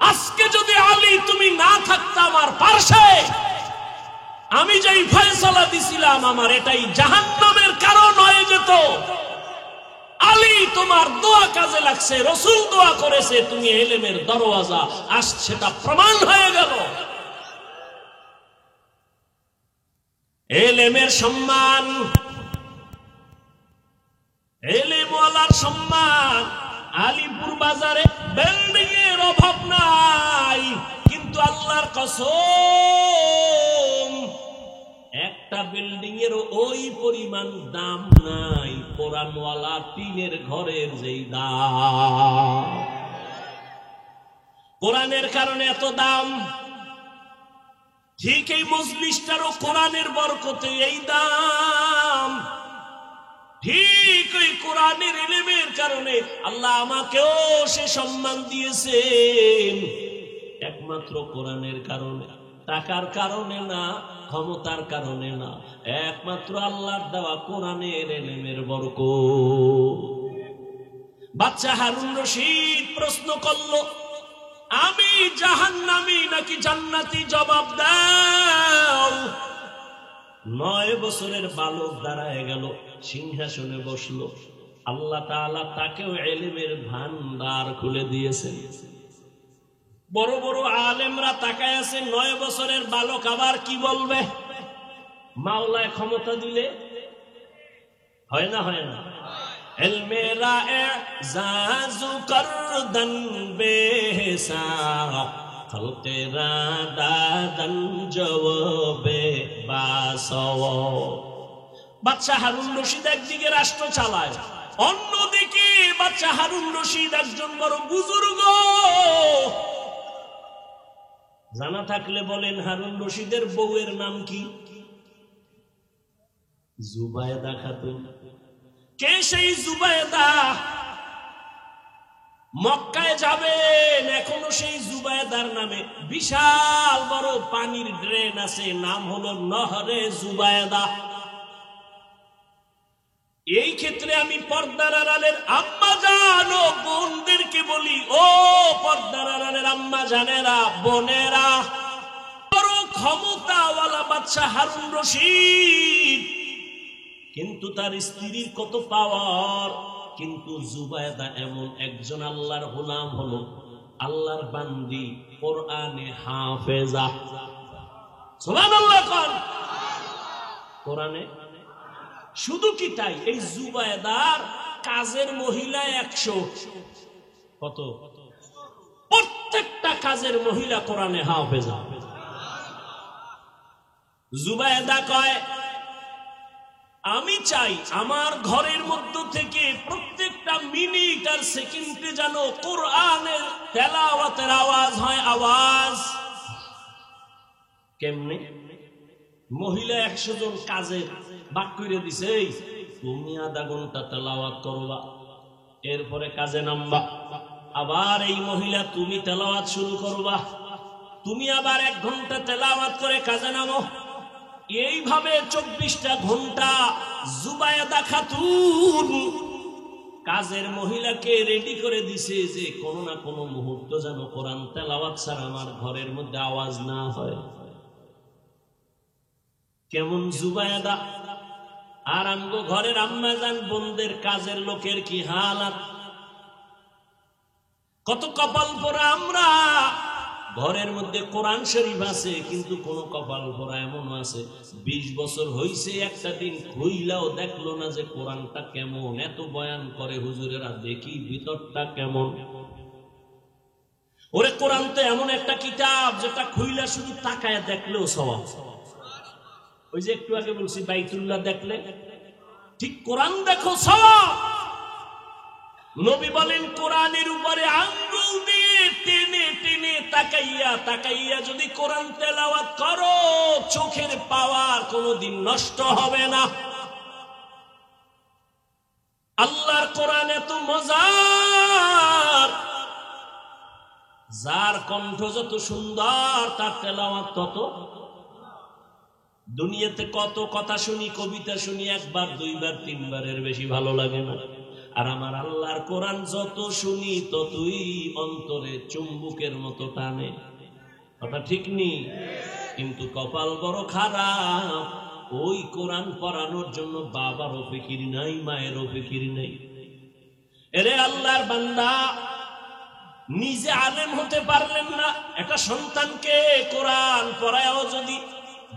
আজকে যদি আলী তুমি না থাকতা আমার পাশে, আমি যেই ফয়সালা দিছিলাম, আমার এটাই জাহান্নামের কারণ হয়ে যেত। আলী, তোমার দোয়া কাজে লাগছে, রাসূল দোয়া করেছে, তুমি ইলমের দরওয়াজা, আজ সেটা প্রমাণ হয়ে গেল। ইলমের সম্মান, ইলমওয়ালার সম্মান। আলীপুর বাজারে বিল্ডিং এর অভাব নাই, কিন্তু আল্লাহর কসম, একটা বিল্ডিং এর ওই পরিমাণ দাম নাই কোরআনওয়ালা টিনের ঘরের যেই দাম। কোরআনের কারণে এত দাম, ঠিক এই মজলিসটারও কোরআনের বরকতে এই দাম। ঠিক ওই কোরআনের ইলমের কারণে আল্লাহ আমাকেও সে সম্মান দিয়েছেন, একমাত্র কোরআনের কারণে, টাকার কারণে না, ক্ষমতার কারণে না, একমাত্র আল্লাহর দেওয়া কোরআনের ইলমের বরকত। বাচ্চা হারুন রশিদ প্রশ্ন করলো, আমি জাহান্নামী নাকি জান্নাতি, জবাব দাও। 9 বছরের বালক দাঁড়ায় গেল, সিংহাসনে বসলো। আল্লাহ তাআলা তাকেও ইলমের ভান্ডার খুলে দিয়েছেন। বড় বড় আলেমরা তাকায় আছে, 9 বছরের বালক আবার কি বলবে? মাওলায় ক্ষমতা দিলে হয় না, হয় না? ইলমেরা এজাজু করদন বেহিসাব, খলকেরা দাদন জওবে বাসও। বাচ্চা হারুন রশিদ একদিকে রাষ্ট্র চালায়, অন্যদিকে বাচ্চা হারুন রশিদ একজন বড় বুজুর্গ। জানা থাকলে বলেন, হারুন রশিদের বউয়ের নাম কি? জুবায়েদা খাতুন। কে সেই জুবায়েদা? মক্কায় যাবেন, এখনো সেই জুবায়দার নামে বিশাল বড় পানির ড্রেন আছে, নাম হলো নহরে জুবায়দা। এই ক্ষেত্রে আমি পর্দার আড়ালের আম্মা জান ও বোনদেরকে বলি, ও পর্দার আড়ালের আম্মা জানেরা, বোনেরা, বড় ক্ষমতাওয়ালা বাদশাহ হারুন রশিদ, কিন্তু তার স্ত্রীর কত পাওয়ার। কিন্তু জুবায়দা এমন একজন আল্লাহর গোলাম, হলো আল্লাহর বান্দি, কোরআনে হাফেজা। সুবহানাল্লাহ কোন কোরআনে। শুধু কি তাই, এই জুবায়দার কাজের মহিলা 100। কত? প্রত্যেকটা কাজের মহিলা কোরআনে হাফেজা। জুবায়দা কয়, আমি চাই আমার ঘরের মধ্য থেকে প্রত্যেকটা মিনিট আর সেকেন্ডে যেন কোরআনের তেলাওয়াতের আওয়াজ হয়। আওয়াজ কেমনে? মহিলা 100 জন কাজের ভাগ করে দিছে, তুমি আধা ঘন্টা তেলাওয়াত করবা, এরপরে কাজে নামবা, আবার এই মহিলা তুমি তেলাওয়াত শুরু করবা, তুমি আবার 1 ঘন্টা তেলাওয়াত করে কাজে নামো। এইভাবে 24টা ঘন্টা জুবায়দা খাতুন কাজের মহিলাকে রেডি করে দিছে, যে কোনো না কোনো মুহূর্ত যেন কোরআন তেলাওয়াত ছাড়া আমার ঘরের মধ্যে আওয়াজ না হয়। কেমন জুবায়দা! আর আমগো ঘরের আম্মাজান বোনদের কাজের লোকের কি হালাত! কত কপাল পোড়া আমরা! ঘরের মধ্যে কোরআন শরীফ আছে, কিন্তু কোন কপাল পোড়া এমন আছে 20 বছর হইছে, একটা দিন খুইলাও দেখলো না যে কোরআনটা কেমন। এত বয়ান করে হুজুরেরা, দেখি ভিতরটা কেমন। ওরে কোরআন তো এমন একটা কিতাব যেটা খুইলা শুধু তাকায় দেখলেও সওয়াব। ওই যে একটু আগে বলছি বাইতুল্লাহ দেখলে ঠিক কোরআন দেখো সওয়াব। নবী বলেন, কোরআনের উপরে আঙ্গুল দিয়ে টেনে টেনে তাকাইয়া তাকাইয়া যদি কোরআন তেলাওয়াত করো, চোখের পাওয়ার কোনদিন নষ্ট হবে না। আল্লাহর কোরআন এত মজার, যার কণ্ঠ যত সুন্দর তার তেলাওয়াত তত। দুনিয়াতে কত কথা শুনি, কবিতা শুনি, 1 বার 2 বার 3 বারের বেশি ভালো লাগে না। আর আমার আল্লাহর কোরআন যত শুনি ততই অন্তরে চুম্বুকের মতো টানে। কথা ঠিক নি? কিন্তু কপাল বড় খারাপ, ওই কোরআন পড়ানোর জন্য বাবারও ফিকির নাই, মায়েরও ফিকির নাই। এরে আল্লাহর বান্দা, নিজে আলেম হতে পারলেন না, একটা সন্তানকে কোরআন পড়ায়ও যদি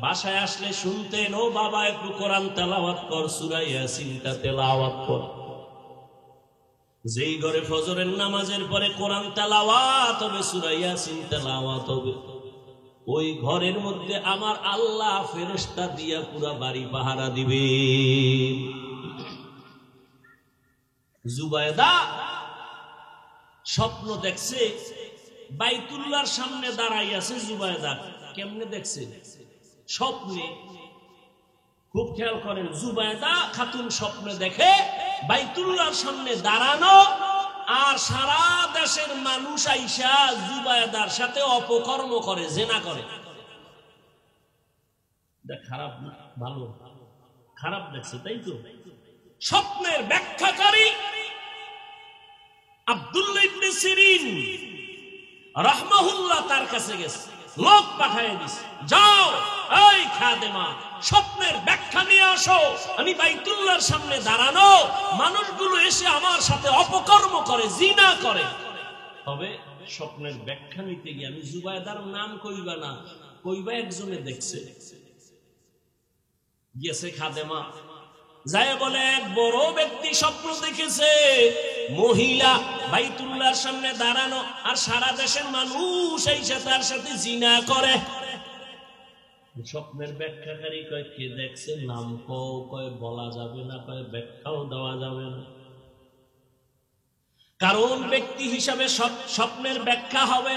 বাসায় আসলে শুনতেন, ও বাবা একটু কোরআন তেলাওয়াত কর, সূরা ইয়াসিনটা তেলাওয়াত কর। যেই ঘরে ফজরের নামাজের পরে কোরআন তেলাওয়াত হবে, সূরা ইয়াসিন তেলাওয়াত হবে, ওই ঘরের মধ্যে আমার আল্লাহ ফেরেশতা দিয়া পুরা বাড়ি পাহারা দিবে। জুবায়দা স্বপ্ন দেখছে, বাইতুল্লাহর সামনে দাঁড়াই আছে জুবায়দা। কেমনে দেখছে? স্বপ্নে। খুব খেয়াল করেন, জুবায়দা খাতুন স্বপ্নে দেখে বাইতুল্লাহর সামনে দাঁড়ানো, আর সারা দেশের মানুষ আইসা জুবায়দার সাথে অপকর্ম করে, জেনা করে। খারাপ না? ভালো? খারাপ দেখছে, তাই তো? স্বপ্নের ব্যাখ্যাকারী আব্দুল্লাহ ইবনে সিরিন রাহমাহুল্লাহ তার কাছে গেছে, লোক পাঠিয়ে দিছে, যাও এই খাদেমা স্বপ্নের ব্যাখ্যা নিয়ে আসো। আমি বাইতুল্লাহর সামনে দাঁড়ানো, মানুষগুলো এসে আমার সাথে অপকর্ম করে, জিনা করে। তবে স্বপ্নের ব্যাখ্যা নিতে গিয়ে আমি জুবায়দার নাম কইবা না, কইবা একজনে দেখছে। গেছে খাদেমা, যায় বলে এক বড় ব্যক্তি স্বপ্ন দেখেছে, মহিলা বাইতুল্লাহর সামনে দাঁড়ানো, আর সারা দেশের মানুষ এসে তার সাথে জিনা করে। স্বপ্নের ব্যাখ্যাকারী কয়, কে দেখছে? নাম কয় বলা যাবে না, কয় ব্যাখ্যাও দেওয়া যাবে না, কারণ ব্যক্তি হিসাবে স্বপ্নের ব্যাখ্যা হবে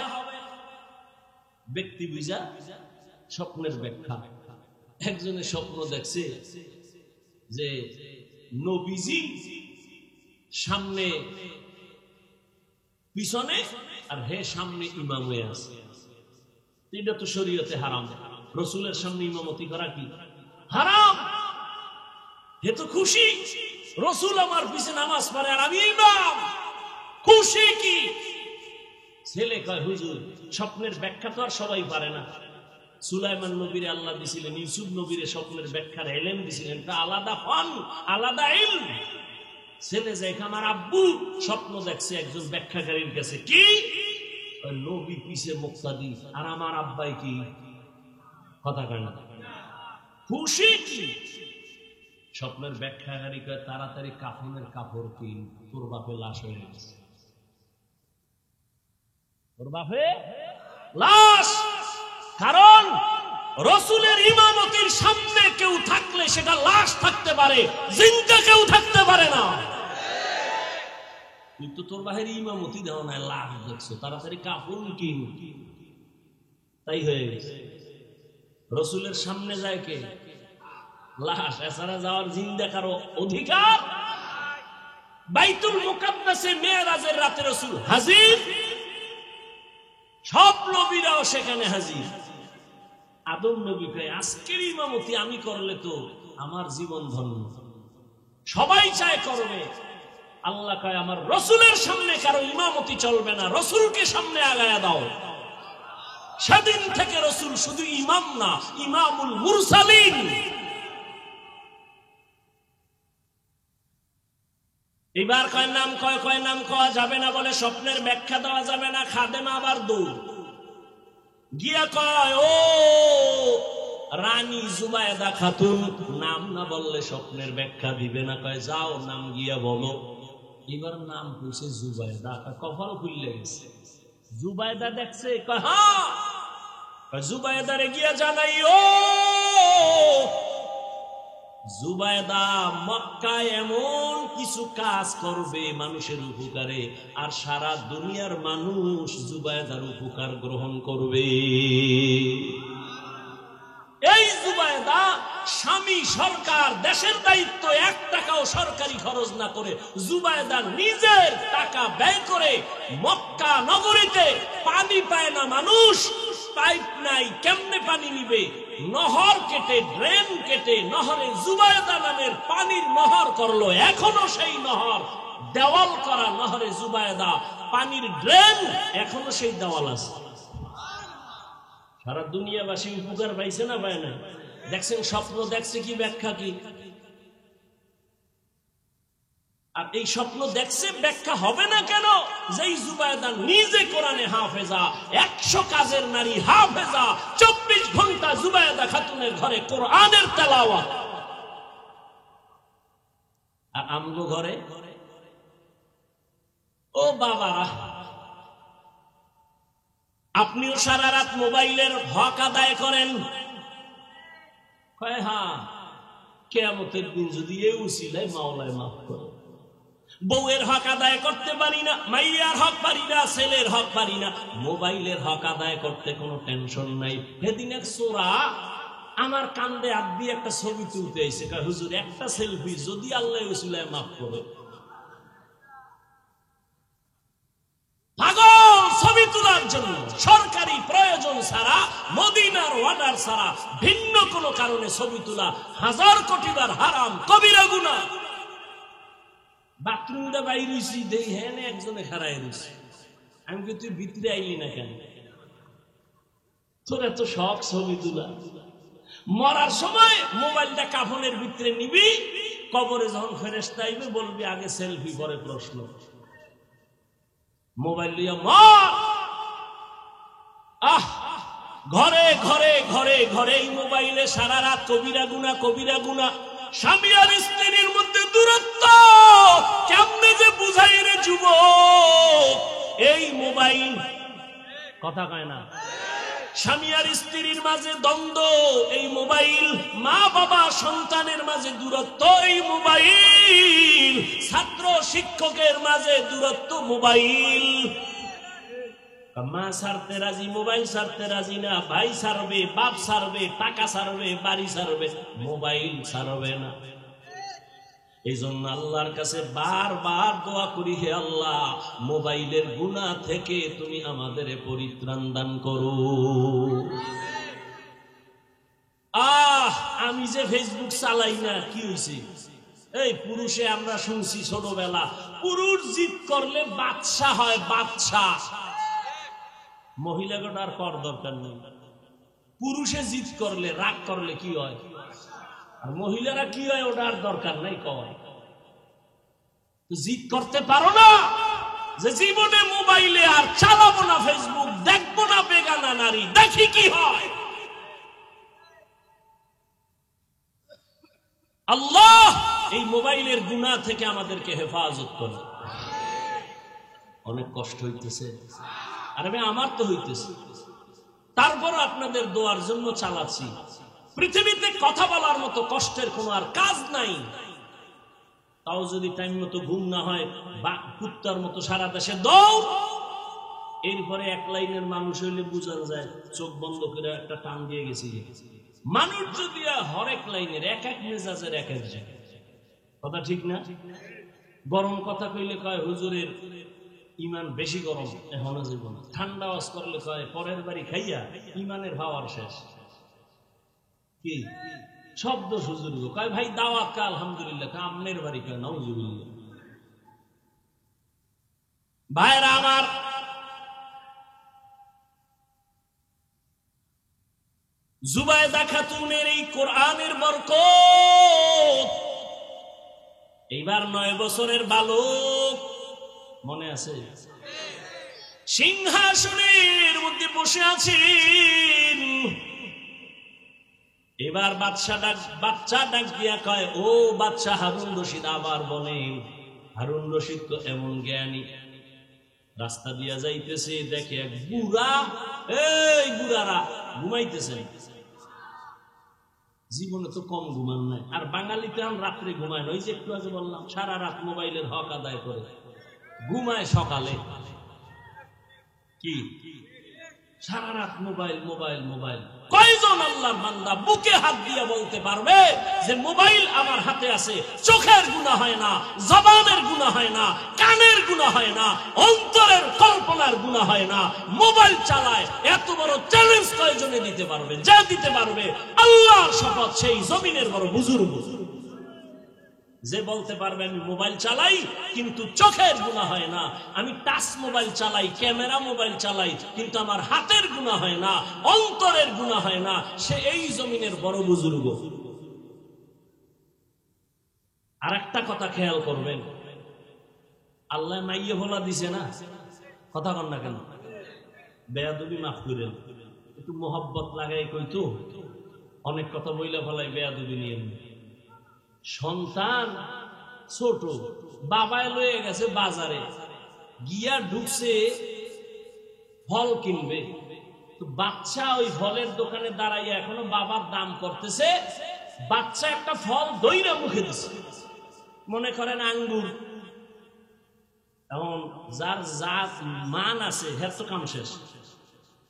ব্যক্তি বুঝা স্বপ্নের ব্যাখ্যা। একজনের স্বপ্ন দেখছে যে নবীজি সামনে পিছনে আর হে সামনে ইমাম হয়ে আছে। এটা তো শরীয়তে হারাম। রসুলের সামনে ইমামতি করা কি হারাম? হে তো খুশি রসুল আমার পিছনে নামাজ পড়ে আর আমি ইমাম, খুশি কি? ছেলে কয় হুজুর স্বপ্নের ব্যাখ্যা তো আর সবাই পারে না। সুলাইমান নবীরে আল্লাহ দিছিলেন, ইউসুফ নবীরে স্বপ্নের ব্যাখ্যার এলেম দিছিলেন, এটা আলাদা ফান, আলাদা ইলম। ছেলে যায় আমার আব্বু স্বপ্ন দেখছে একজন ব্যাখ্যাকারীর কাছে, কি নবী পিছে মুক্তাদি আর আমার আব্বাই কি কথা কয় না, খুশি কি? স্বপ্নের ব্যাখ্যাকারী কয় তাড়াতাড়ি কাফনের কাপড় কিন, তোর বাপে লাশ হয়ে গেছে, তোর বাপে লাশ। কারণ রসুলের ইমামতির সামনে কেউ থাকলে সেটা লাশ থাকতে পারে, জিন্দা কেউ থাকতে পারে না। কিন্তু তোর বাহিরে ইমামতি দেওয়া নাই, লাশ দেখছো, তাড়াতাড়ি কাপড় কিন। তাই হয়ে গেছে। রসুলের সামনে যায় কে? লাশ। এছাড়া যাওয়ার জিন্দা কারো অধিকার? বাইতুল মুকাদ্দাসে মেরাজের রাতে রসুল হাজির, সব নবীরাও সেখানে হাজির। আদম নবী কয় আজকের ইমামতি আমি করলে তো আমার জীবন ধন্য, সবাই চায় করবে। আল্লাহ কয় আমার রসুলের সামনে কারো ইমামতি চলবে না, রসুলকে সামনে আগায়া দাও। সেদিন থেকে রসুল শুধু ইমাম না, ইমামুল মুরসালিন। এবার কয় নাম কয় নাম কওয়া যাবে না বলে স্বপ্নের ব্যাখ্যা দেওয়া যাবে না। খাদেমা আবার দৌড় গিয়া কয় ও রানী জুবায়েদা খাতুন, নাম না বললে স্বপ্নের ব্যাখ্যা দিবে না। কয় যাও নাম গিয়া বলো। এবার নাম কইছে জুবায়েদা, কপাল খুললে গেছে। জুবায়েদা দেখছে, কয় হ্যাঁ। জুবায়েদারে গিয়া জানাই ও জুবায়েদা মক্কায় এমন কিছু কাজ করবে মানুষের উপকারে, আর সারা দুনিয়ার মানুষ জুবায়েদার উপকার গ্রহণ করবে। এই জুবায়েদা স্বামী সরকার, দেশের দায়িত্ব, 1 টাকাও সরকারি খরচ না করে জুবায়েদা নিজের টাকা ব্যয় করে মক্কা নগরীতে পানি পায় না মানুষ, পাইপ নাই, কেমনে পানি নিবে? নহর কেটে, ড্রেন কেটে নহরে জুবায়েদা নামের পানির নহর করলো। এখনো সেই নহর, দেওয়াল করা নহরে জুবায়েদা পানির ড্রেন, এখনো সেই দেওয়াল আছে। সারা দুনিয়াবাসী উপকার পাইছে না পায় না? দেখছেন স্বপ্ন দেখছে কি, ব্যাখ্যা কি? আর এই স্বপ্ন দেখছে, ব্যাখ্যা হবে না কেন? যেই জুবায়েদা নিজে কোরআনে হাফেজা, 100 কাজের নারী হাফেজা, 24 ঘন্টা জুবায়েদা খাতুনের ঘরে কোরআনের তেলাওয়াত। আর আমগো ঘরে ও বাবারা, আপনিও সারা রাত মোবাইলের হক আদায় করেন। কয় হ্যাঁ, কিয়ামতের দিন যদি এই উসিলায় মাওলায় মাফ করে। বউয়ের হক আদায় করতে পারি না, মাইয়ার হক পারি না, ছেলের হক পারি না, মোবাইলের হক আদায় করতে কোনো টেনশন নাই। সেদিন এক চোরা আমার কান্দে হাত দিয়ে একটা ছবি তুলতে আইছে, কয় হুজুর একটা সেলফি যদি আল্লাহ উসিলায় মাফ করে। পাগল ছবি তোলার জন্য, সরকারি প্রয়োজন ছাড়া, মদিনার অর্ডার ছাড়া ভিন্ন কোনো কারণে ছবি তোলা 1000 কোটি বার হারাম, কবিরা গুনাহ। বাথরুমটা বাইরেছি, দেই হ্যাঁ একজনে খারাই রয়েছে। আমি কি তুই ভিতরে আইলি না কেন? তোর এত শখ ছবি তোলা। মরার সময় মোবাইলটা কাফনের ভিতরে নিবি, কবরে যখন ফেরেশতা আইবে বলবি আগে সেলফি পরে প্রশ্ন। মোবাইল লিয়া মর। আহ, ঘরে ঘরে ঘরে ঘরে এই মোবাইলে সারা রাত কবিরা গুনাহ, কবিরা গুনাহ। স্বামী আর স্ত্রীর মধ্যে দূরত্ব কেমনে যে বুঝাই রে যুবক? এই মোবাইল কথা কয় না। স্বামী আর স্ত্রীর মাঝে দ্বন্দ্ব, এই মোবাইল। মা বাবা সন্তানের মাঝে দূরত্ব, এই মোবাইল। ছাত্র শিক্ষকের মাঝে দূরত্ব, মোবাইল। মা ছাড়তে রাজি, মোবাইল ছাড়তে রাজি না। ভাই ছাড়বে, বাপ ছাড়বে, টাকা ছাড়বে, বাড়ি ছাড়বে, মোবাইল ছাড়বে না। এই জন্য আল্লাহর কাছে বারবার দোয়া করি, হে আল্লাহ, মোবাইলের গুনাহ থেকে তুমি আমাদের পরিত্রাণ দান করো। আমি যে ফেসবুক চালাই না, কি হয়েছে? এই পুরুষে আমরা শুনছি ছোটবেলা, পুরুষ জিদ করলে বাদশা হয়, বাদশা। মহিলাগণ আর কর দরকার নেই। পুরুষে জিদ করলে, রাগ করলে কি হয়, আর মহিলারা কি হয় ওটা আর দরকার নাই। কয় জিদ করতে পারো না যে জীবনে মোবাইলে আর চালাবো না, ফেসবুক দেখবো না, বেগানা নারী দেখি কি হয়। আল্লাহ এই মোবাইলের গুনাহ থেকে আমাদেরকে হেফাজত করে। অনেক কষ্ট হইতেছে, আর আমার তো হইতেছে, তারপর আপনাদের দোয়ার জন্য চালাচ্ছি। পৃথিবীতে কথা বলার মতো কষ্টের কোনো আর কাজ নাই। তাও যদি টাইম মতো ঘুম না হয়, বা কুত্তার মতো সারা দেশে দৌড়। এরপরে এক লাইনের মানুষ হইলে বোঝানো যায় চোখ বন্ধ করে একটা টান দিয়ে গেছি। মানুষ যদি হরেক লাইনের এক এক মেজাজের এক এক জায়গায়, কথা ঠিক না? গরম কথা কইলে কয় হুজুরের ইমান বেশি গরম, এখনো জীবন। ঠান্ডা ওয়াজ করলে কয় পরের বাড়ি খাইয়া ইমানের ভাওয়ার শেষ। কি শব্দ হুজুর কয় ভাই দাওয়াত কা আলহামদুলিল্লাহ, আমনের বাড়ি কয় নাউজুবিল্লাহ। ভাইরা আমার, জুবায়দা খাতুনের এই কোরআনের বরকত, এইবার 9 বছরের বালক, মনে আছে? সিংহাসনের মধ্যে বসে আছেন। এবার বাচ্চা ডাক দিয়া কয়, ও বাচ্চা হারুন রশিদ। আবার বলেন, হারুন রশিদ তো এমন জ্ঞানী, রাস্তা দিয়া যাইতেছে, দেখে এক বুড়া, এই বুড়ারা ঘুমাইতেছেন। জীবনে তো কম ঘুমান নাই, আর বাঙালিতে রাত্রে ঘুমায় না। ওই যে একটু আগে বললাম, সারা রাত মোবাইলের হক আদায় করে ঘুমায় সকালে। কি সারা রাত মোবাইল মোবাইল মোবাইল। কয়জন আল্লাহর বান্দা বুকে হাত দিয়ে বলতে পারবে যে মোবাইল আমার হাতে আছে, চোখের গুনাহ হয় না, জবানের গুনাহ হয় না, কানের গুনাহ হয় না, অন্তরের কল্পনার গুনাহ হয় না, মোবাইল চালায়? এত বড় চ্যালেঞ্জ কয়জনে দিতে পারবে? যে দিতে পারবে, আল্লাহর শপথ, সেই জমিনের বড় বুজুর্গ। যে বলতে পারবে আমি মোবাইল চালাই কিন্তু চোখের গুনাহ হয় না, আমি টাচ মোবাইল চালাই, ক্যামেরা মোবাইল চালাই, কিন্তু আমার হাতের গুনাহ হয় না, অন্তরের গুনাহ হয় না, সে এই জমিনের বড় বুজুর্গ। আর একটা কথা খেয়াল করবেন, আল্লাহ মাইয়ে ভোলা দিছে না, কথা কন না কেন? বেয়াদবি মাফ করেন, একটু মোহব্বত লাগাই কইতো, অনেক কথা বইলা ফেলাই বেয়াদবি নিয়ে। সন্তান ছোট, বাবায় লয়ে গেছে বাজারে, গিয়া ঢুকছে ফল কিনবে, তো বাচ্চা ওই ফলের দোকানে দাঁড়াইয়া এখনো বাবার দাম করতেছে। বাচ্চা একটা ফল দইরা মুখে দিছে, মনে করেন আঙ্গুর। এখন যার মান আছে হের তো কাম শেষ,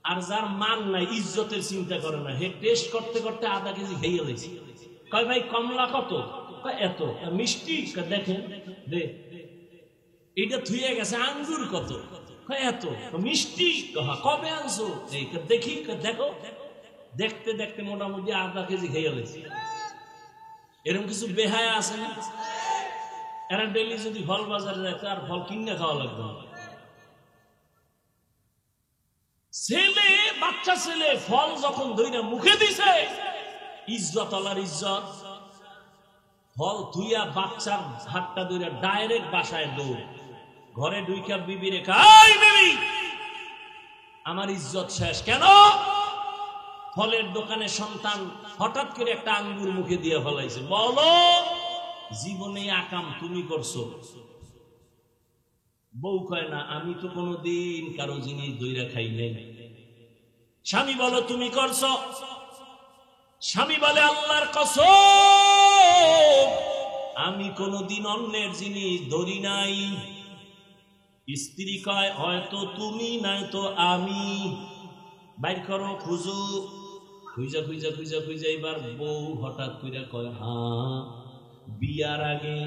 আর যার মান নাই, ইজ্জতের চিন্তা করে না, হে টেস্ট করতে করতে আধা কেজি খেয়ে গেছে। কয় ভাই কমলা কত? এত। মিষ্টি? দেখেন দে, এটা থুয়ে গেছে। আঙ্গুর কত? এত। মিষ্টি? কবে আনছো? দেখি, দেখো। দেখতে দেখতে মোটামুটি আধা কেজি খেয়ে গেছে। এরকম কিছু বেহায়া আছে না? এরা ডেলি যদি ফল বাজারে যায় আর ফল কিনে খাওয়া লাগবে। ছেলে, বাচ্চা ছেলে ফল যখন দইরা মুখে দিছে, ইজ্জত আল্লাহর ইজ্জত। ফল ধুইয়া বাচ্চার হাতটা ধরে ডাইরেক্ট বাসায় দৌড়, ঘরে ঢুইকা বিবিরে কয়, বিবি আমার ইজ্জত শেষ। কেন? ফলের দোকানে সন্তান হঠাৎ করে একটা আঙ্গুর মুখে দিয়ে ফলাইছে। বলো, জীবনে আকাম তুমি করছো? বউ কয় না, আমি তো কোনোদিন কারো জিনিস দইরা খাই নাই। স্বামী বলো তুমি করছো? স্বামী বলে আল্লাহর কসম আমি কোনোদিন অন্যের জিনিস ধরি নাই। স্ত্রী কয় হয়তো তুমি নয়তো আমি, বাইর করো, খুঁজো। খুঁজা খুঁজা খুঁজা খুঁজা এবার বউ হঠাৎ করে কয়, হ্যাঁ বিয়ার আগে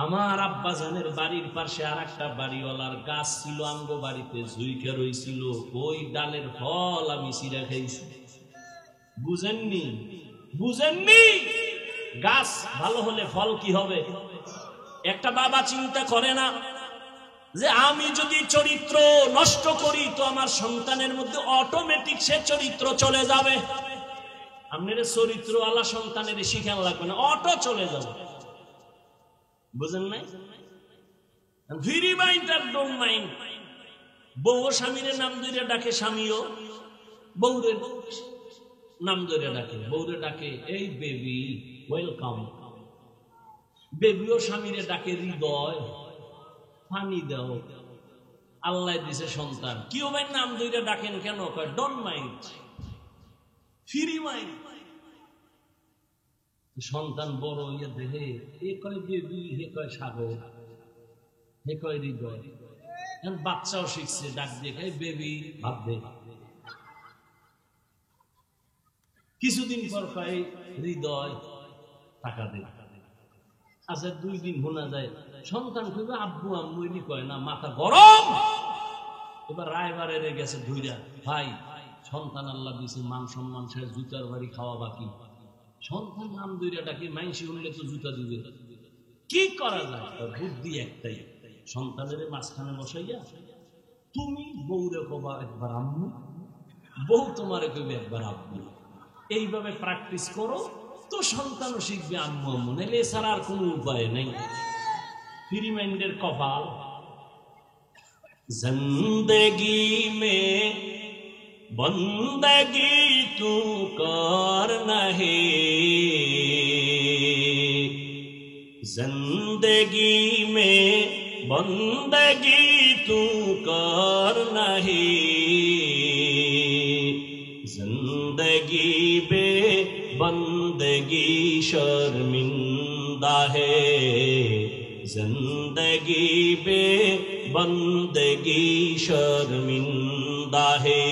আমার আব্বাজানের বাড়ির পাশে আর একটা বাড়িওয়ালার গাছ ছিল, আমগো বাড়িতে ঝুইকা রইছিল, ওই ডালের ফল আমি চিরা খাইছি। বুঝেননি? বুঝেননি? গাছ ভালো হলে ফল কি হবে? একটা বাবা চিন্তা করে না যে আমি যদি চরিত্র নষ্ট করি তো আমার সন্তানের মধ্যে অটোমেটিক সে চরিত্র চলে যাবে। আপনার চরিত্র আল্লাহ সন্তানের শিখান লাগবে না, অটো চলে যাবে। বুঝেন নাই? ভেরি মাইন্ড আর ডোন্ট মাইন্ড। বউ স্বামীর নাম ধরে ডাকে, স্বামীও বউরের নাম ধরে ডাকে, বউরে ডাকে এই বেবি ওয়েলকাম। বেবিও স্বামীরে ডাকে হৃদয়, পানি দাও। আল্লাহ দিছে সন্তান, কেউ ভাই নাম ধরে ডাকেন কেন? কয় ডোন্ট মাইন্ড, ফ্রি মাইন্ড। সন্তান বড় হইয়া দেখে এ কয় বেবি, হে কয় সাগর, হে কয় হৃদয়। বাচ্চাও শিখছে ডাক দেখে বেবি ভাববে। কিছুদিন পর কয় হৃদয়, টাকা দে। আচ্ছা 2 দিন শোনা যায় সন্তান কইবে আব্বু আম্মু, এলি কয় না, মাথা গরম। এবার রায়বারে গেছে ধুইরা, ভাই সন্তান আল্লাহ দিছে, মান সম্মান শেষ, জুতার বাড়ি খাওয়া বাকি। সন্তান নাম ধইরা ডাকে, মাইনসি উঠলে তো জুতা দিবে। কি করা যায়? বুদ্ধি একটাই, সন্তানের মাঝখানে বসাইয়া তুমি বউরে কবা একবার আম্মু, বউ তোমারে কইবে একবার আব্বু। এইভাবে প্র্যাকটিস করো তো সন্তানও শিখবে আম্মু আম্মু, নাইলে এছাড়া আর কোনো উপায় নেই। ফ্রি মাইন্ডের কপাল। জিন্দেগি মে বন্দগি তু কর নহে, জিন্দেগি মে বন্দগি তু কর নহে, जिंदगी बे बंदगी शर्मिंदा है, जिंदगी बे बंदगी शर्मिंदा है।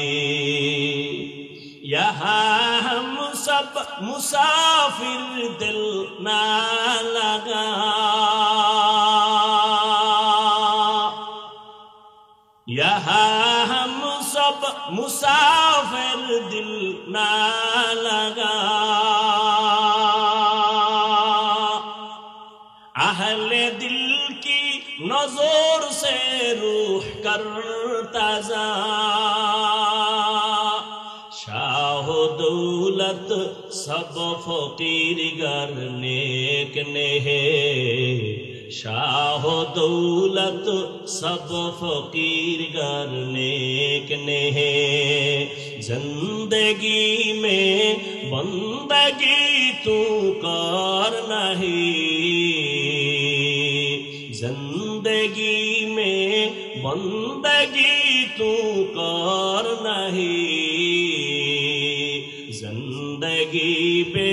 यहाँ हम सब मुसाफिर दिल ना लगा, यहाँ हम सब मुसाफिर दिल ना लगा, अहले दिल की नजर से रूह करता जा, शाह दौलत सब फकीर गर नेक ने है, शाह दौलत सब फकीर गर नेक ने है। जिंदगी में बंदगी तू कर नहीं, जिंदगी में बंदगी तू कर नहीं, जिंदगी पे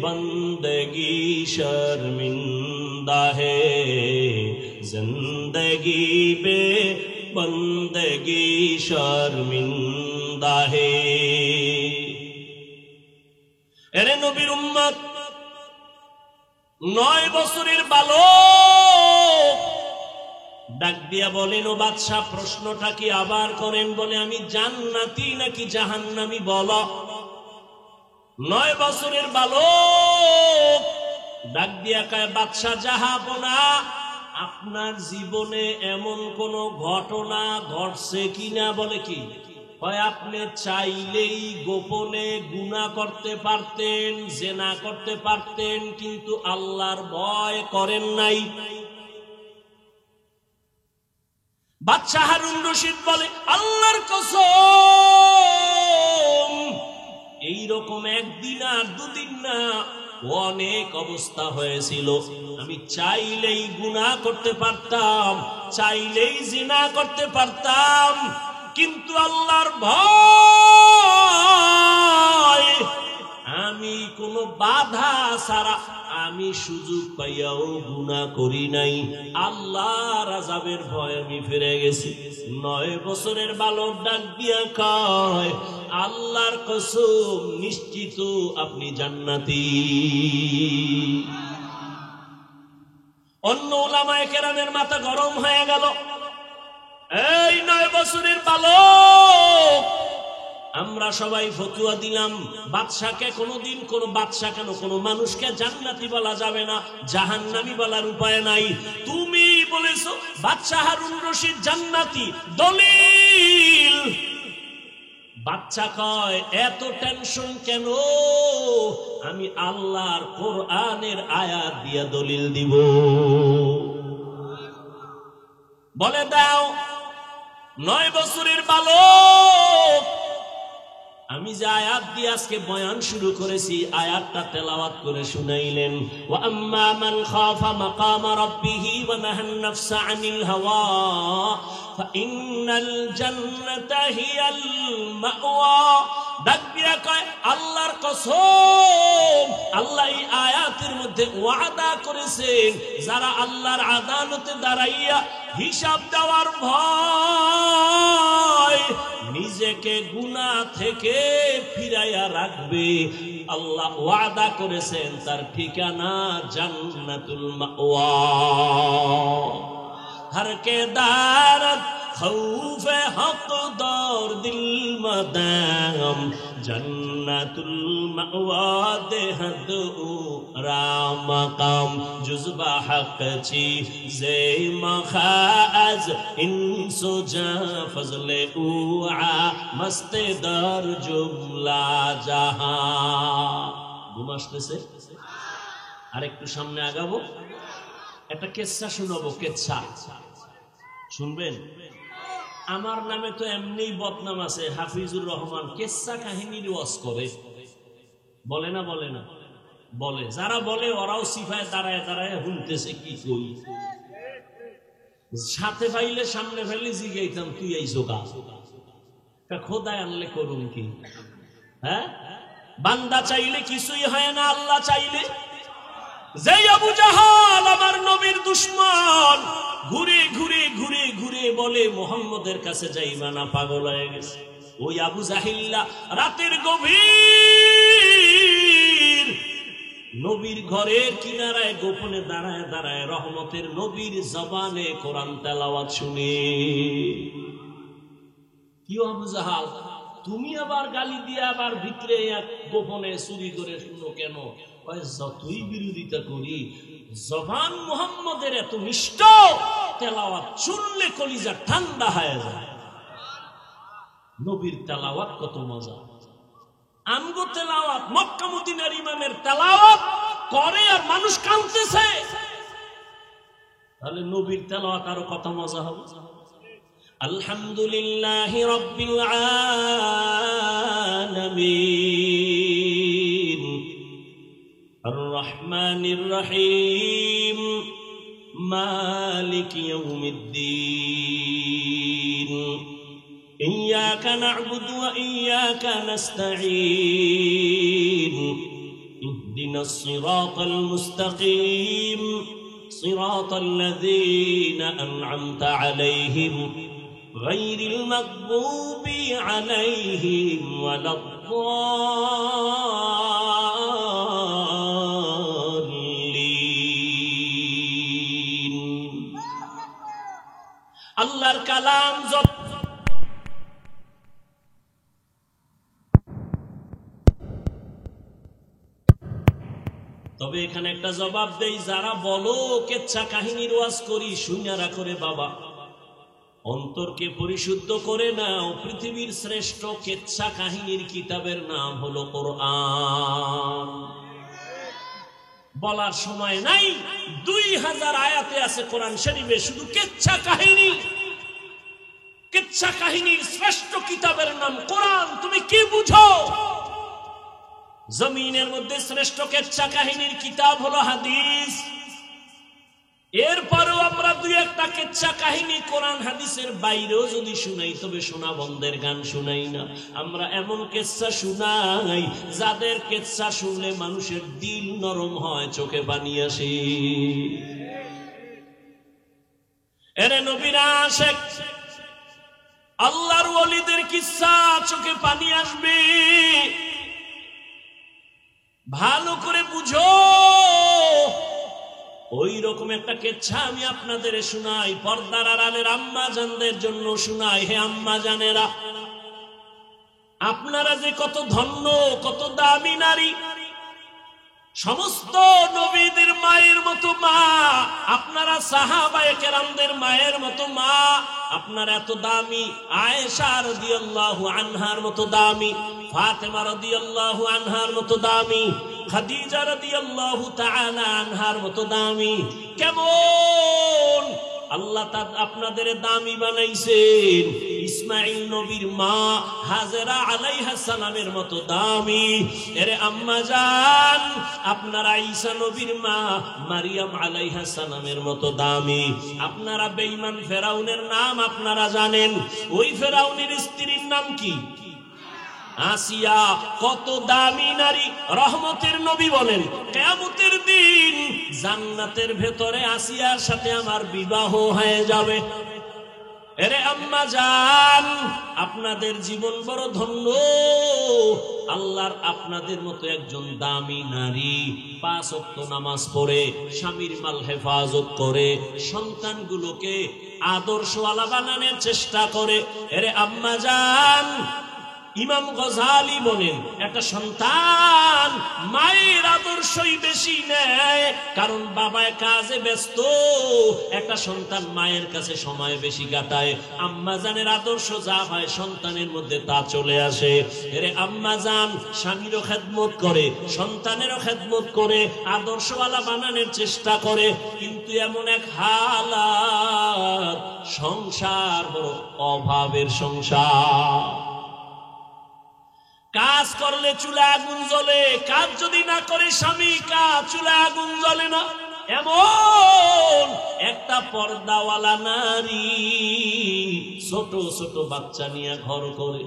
बंदगी शर्मिंदा है, जिंदगी पे बंदगी शर्मिंदा है। এরে নবীর উম্মত, 9 বছরের বালক ডাক দিয়া বলেন, ও বাদশা প্রশ্নটা কি আবার করেন? বলে আমি জান্নাতি নাকি জাহান্নামী বলো। 9 বছরের বালক ডাক দিয়া কয়, বাদশা জাহাপনা, আপনার জীবনে এমন কোন ঘটনা ঘটছে কিনা? বলে কি? কয় আপনি চাইলেই গোপনে গুনাহ করতে পারতেন, জেনা করতে পারতেন, কিন্তু আল্লাহর ভয় করেন নাই। বাদশা হারুন রশিদ বলে, আল্লাহর কসম, এইরকম একদিন আর 2 দিন না, অনেক অবস্থা হয়েছিল। আমি চাইলেই গুনাহ করতে পারতাম, চাইলেই জিনা করতে পারতাম, কিন্তু আল্লাহর ভয়, আমি কোনো বাধা ছাড়া আমি সুযোগ পাইয়াও গুনাহ করি নাই। আল্লাহর আযাবের ভয় আমি ফিরে গেছি। 9 বছরের বালক ডাক দিয়া কয়, আল্লাহর কসম, নিশ্চিত আপনি জান্নাতি। অন্য উলামায়ে কেরামের মাথা গরম হয়ে গেল। এই 9 বছরের বালক, আমরা সবাই ফতুয়া দিলাম বাদশাকে কোনোদিন কোন বাদশা কেন কোন মানুষকে জান্নাতি বলা যাবে না, জাহান্নামী বলার উপায় নাই। তুমি বলেছো বাদশা হারুন রশিদ জান্নাতি, দলিল। বাচ্চা কয় এত টেনশন কেন, আমি আল্লাহর কোরআনের আয়াত দিয়ে দলিল দিব। বলে দাও। 9 বছরের বালক, আমি যে আয়াত দিয়ে আজকে বয়ান শুরু করেছি আয়াতটা তেলাওয়াত করে শুনাইলেন। ওয়া আম্মা মান খাফা মাকামা রাব্বিহি ওয়া নাহান নাফসা আনিল হাওয়া ফাইন্নাল জান্নাতা হিয়াল মাওয়া। ডাক দিয়া কয় আল্লাহর কসম, আল্লাহ এই আয়াতের মধ্যে ওয়াদা করেছেন যারা আল্লাহর আদালতে দাঁড়াইয়া হিসাব দেওয়ার ভয় নিজেকে গুনাহ থেকে ফিরাইয়া রাখবে, আল্লাহ ওয়াদা করেছেন তার ঠিকানা জান্নাতুল মাওয়া। हर के दारत खौफ हक दौर दिल मदाम जन्नतुल मअवा देहद राम मकाम जुज़बा हक ची जे मखाज इंसो जा फजले उआ मस्ते दर जुमला जहां। ঘুমাসতেছে আর একটু সামনে আগাবো, একটা কেচ্ছা শোনাবো। কেচ্ছা শুনবেন? আমার নামে তো এমনি বদনাম আছে, হাফিজুর রহমান কেচ্ছা কাহিনীর ওয়াজ করে, বলে না? বলে না? বলে। যারা বলে ওরাও সিফায় দাঁড়ায় দাঁড়ায় শুনতেছে কি কই। সাথে পাইলে সামনে ফেলে জিগাইতাম তুই আইছো গা, খোদায় আনলে করুন কি? হ্যাঁ, বান্দা চাইলে কিছুই হয় না, আল্লাহ চাইলে। যে আবু জাহাল আমার নবীর দুশমন, ঘুরে ঘুরে ঘুরে ঘুরে বলে মুহাম্মদের কাছে যাইবা না, পাগল হয়ে গেছে। ওই আবু জাহিল্লা রাতের গভীর নবীর ঘরের কিনারায় গোপনে দাঁড়ায় দাঁড়ায় রহমতের নবীর জবানে কোরআন তেলাওয়াত শুনে। কি আবু জাহাল, তুমি আবার গালি দিয়ে আবার ভিতরে গোপনে চুরি করে শুনো কেন? যতই বিরোধিতা করি জবান মুহাম্মদের এত মিষ্ট, তেলাওয়াত শুনলে কলিজা ঠান্ডা হয়ে যায়। নবীর তেলাওয়াত কত মজা। আমগো তেলাওয়াত, মক্কা মদিনার ইমামের তেলাওয়াত করে আর মানুষ কাঁদতেছে, তাহলে নবীর তেলাওয়াত আরো কত মজা হবে। আলহামদুলিল্লাহি রাব্বিল আলামিন الرحمن الرحيم مالك يوم الدين إياك نعبد وإياك نستعين اهدنا الصراط المستقيم صراط الذين أنعمت عليهم غير المغضوب عليهم ولا আল্লাহর কালাম। তবে এখানে একটা জবাব দেই, যারা বলো কেচ্ছা কাহিনীর ওয়াজ করি, শুনিয়ারা করে বাবা, অন্তরকে পরিশুদ্ধ করে নাও। পৃথিবীর শ্রেষ্ঠ কেচ্ছা কাহিনীর কিতাবের নাম হলো কোরআন। বলার সময় নাই, 2000 আয়াতে আছে কোরআন শরীফে শুধু কেচ্ছা কাহিনী। কেচ্ছা কাহিনীর শ্রেষ্ঠ কিতাবের নাম কোরআন। তুমি কি বুঝো? জমিনের মধ্যে শ্রেষ্ঠ কেচ্ছা কাহিনীর কিতাব হলো হাদিস। এরপরেও আমরা দুই একটা কেচ্ছা কাহিনী কোরআন হাদিসের বাইরেও যদি শুনাই, তবে শোনা বন্ধের গান শুনাই না। আমরা এমন কেচ্ছা শুনাই যাদের কেচ্ছা শুনলে মানুষের দিল নরম হয়, চোখে পানি আসে। এরে নবীর আশিক, আল্লাহর ওলিদের কিচ্ছা চোখে পানি আসবে। ভালো করে বুঝো, ওই রকম একটা কেচ্ছা আমি আপনাদের শোনাই, পর্দার আড়ালের আম্মা জানদের জন্য শোনাই। হে আম্মা জানেরা, আপনারা যে কত ধন্য, কত দামি নারী, সমস্ত নবীদের মায়ের মতো মা, আপনারা সাহাবায়ে কেরামদের মায়ের মতো মা, আপনারা এত দামি। আয়েশা রাদিয়াল্লাহু আনহার মতো দামি, ফাতেমা রাদিয়াল্লাহু আনহার মতো দামি, খাদিজা রাদিয়াল্লাহু তাআলা আনহার মতো দামি। কেমন আল্লাহ আপনাদের দামি বানাইছেন। ইসমাইল নবীর মা হাজেরা আলাইহিস সালামের মতো দামি। এরে আম্মা জান, আপনারা ঈসা নবীর মা মারিয়াম আলাইহিস সালামের মতো দামি। আপনারা বেঈমান ফেরাউনের নাম আপনারা জানেন। ওই ফেরাউনের স্ত্রীর নাম কি? আসিয়া। কত দামি নারী। রহমতের নবী বলেন, কিয়ামতের দিন জান্নাতের ভেতরে আসিয়ার সাথে আমার বিবাহ হয়ে যাবে। এরে আম্মা জান, আপনাদের জীবন বড় ধন্য। আল্লাহর আপনাদের মতো একজন দামি নারী 5 ওয়াক্ত নামাজ পড়ে, স্বামীর মাল হেফাজত করে, সন্তানগুলোকে আদর্শওয়ালা বানানোর চেষ্টা করে। এরে আম্মা জান, ইমাম গজালি বলেন, একটা সন্তান মায়ের আদর্শই বেশি নেয়, কারণ বাবায় কাজে ব্যস্ত। একটা সন্তান মায়ের কাছে সময় বেশি কাটায়। আম্মা জানের আদর্শ যা হয় সন্তানের মধ্যে তা চলে আসে। এরে আম্মা জান স্বামীরও খেদমত করে, সন্তানেরও খেদমত করে, আদর্শওয়ালা বানানোর চেষ্টা করে। কিন্তু এমন এক হালাত, সংসার বড় অভাবের সংসার। কাজ করলে চুলা আগুন জ্বলে, কাজ যদি না করে স্বামী, কাজ চুলা আগুন জ্বলে না। এমন একটা পর্দাওয়ালা নারী ছোট ছোট বাচ্চা নিয়ে ঘর করে,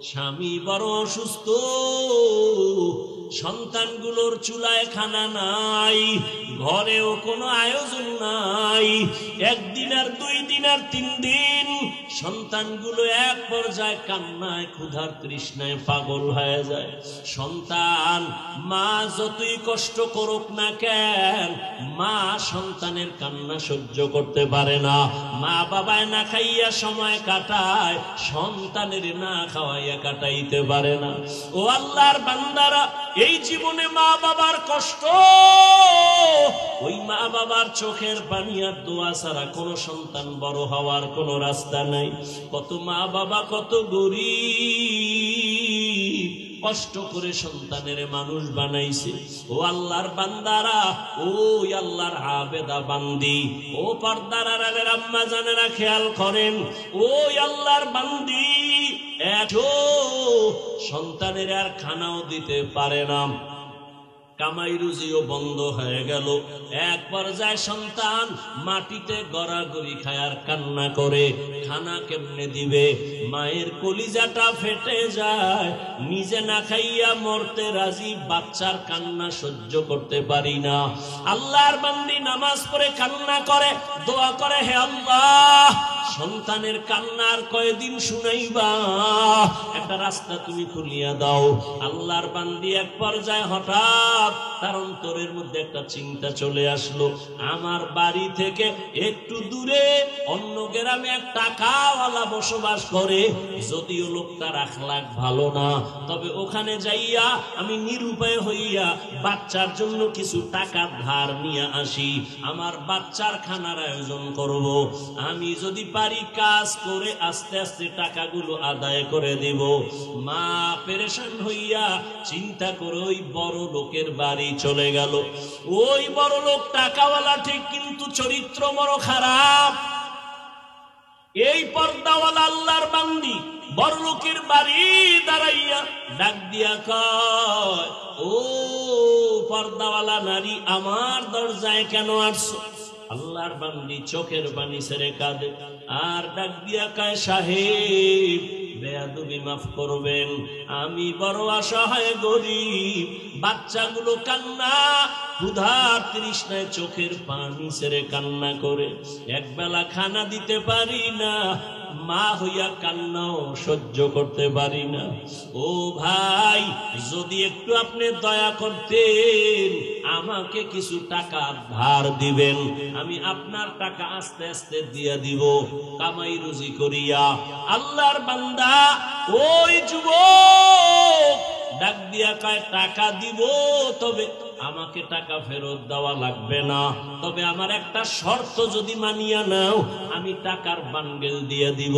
স্বামী বড় অসুস্থ, সন্তানগুলোর চুলায় খানা নাই, ঘরেও কোনো আয়োজন নাই। 1 দিন আর 2 দিন আর 3 দিন সন্তানগুলো এক পর্যায়ে কান্নায় ক্ষুধার তৃষ্ণায় পাগল হয়ে যায়। সন্তান মা যতই কষ্ট করুক না কেন, মা সন্তানের কান্না সহ্য করতে পারে না। মা বাবায় না খাইয়া সময় কাটায়, সন্তানের না খাওয়াইয়া কাটাইতে পারে না। ও আল্লাহর বান্দারা, এই জীবনে মা বাবার কষ্ট, ওই মা বাবার চোখের পানি আর দোয়া ছাড়া কোন সন্তান বড় হওয়ার কোন রাস্তা নাই। কত মা বাবা কত গরীব, কষ্ট করে সন্তানের মানুষ বানাইছে। ও আল্লাহর বান্দারা, ও আল্লাহর আবেদা বান্দি, ও পর্দার আড়ালের আম্মা জানেরা খেয়াল করেন। ও আল্লাহর বান্দি এত সন্তানের আর খানাও দিতে পারে না, কামাই রুজিও বন্ধ হয়ে গেল। এক পর্যায়ে সন্তান মাটিতে গড়াগড়ি খায় আর কান্না করে, খানা কেমনে দিবে? মায়ের কলিজাটা ফেটে যায়, নিজে না খাইয়া মরতে রাজি, বাচ্চার কান্না সহ্য করতে পারি না। আল্লাহর বান্দি নামাজ পড়ে কান্না করে, দোয়া করে, হে আল্লাহ সন্তানের কান্নার কয়দিন শুনাইবা, একটা রাস্তা তুমি খুলিয়া দাও। আল্লাহর বান্দি এক পর্যায়ে হঠাৎ তার অন্তরের মধ্যে একটা চিন্তা চলে আসলো, আমার বাড়ি থেকে একটু দূরে অন্য গ্রামে এক টাকাওয়ালা বসবাস করে, যদিও লোকটার আখলাক ভালো না, তবে ওখানে যাইয়া আমি নিরুপায় হইয়া বাচ্চার জন্য কিছু টাকা ধার নিয়ে আসি, আমার বাচ্চার খানার আয়োজন করব। আমি যদি পারি কাজ করে আস্তে আস্তে টাকাগুলো আদায় করে দিব। মা পেরেশান হইয়া চিন্তা করে ওই বড় লোকের বাড়ি চলে গেল। ওই বড় লোক টাকাওয়ালা ঠিক, কিন্তু চরিত্র বড় খারাপ। এই পর্দাওয়ালা আল্লাহর বান্দি বড় লোকের বাড়ি দাঁড়াইয়া ডাক দিয়া কয়, ও পর্দাওয়ালা নারী, আমার দরজায় কেন আসছো? আল্লাহর বান্দি চোখের পানি ছেড়ে কাঁদে আর ডাক দিয়া কয়, সাহেব বেয়াদবি মাফ করবেন, আমি বড় অসহায় গরিব, বাচ্চাগুলো কান্না ক্ষুধার তৃষ্ণায় চোখের পানি ছেড়ে কান্না করে, একবেলা খানা দিতে পারি না, মা হইয়া কান্নাও সহ্য করতে পারি না। ও ভাই, যদি একটু আপনি দয়া করতেন, আমাকে কিছু টাকা ধার দিবেন, আমি আপনার টাকা আস্তে আস্তে দিয়া দিব কামাই রুজি করিয়া। আল্লাহর বান্দা ওই যুবক ডাক দিয়া কয়, টাকা দিব, তবে আমাকে টাকা ফেরত দেওয়া লাগবে না, তবে আমার একটা শর্ত যদি মানিয়া নাও, আমি টাকার বান্ডেল দিয়ে দিব।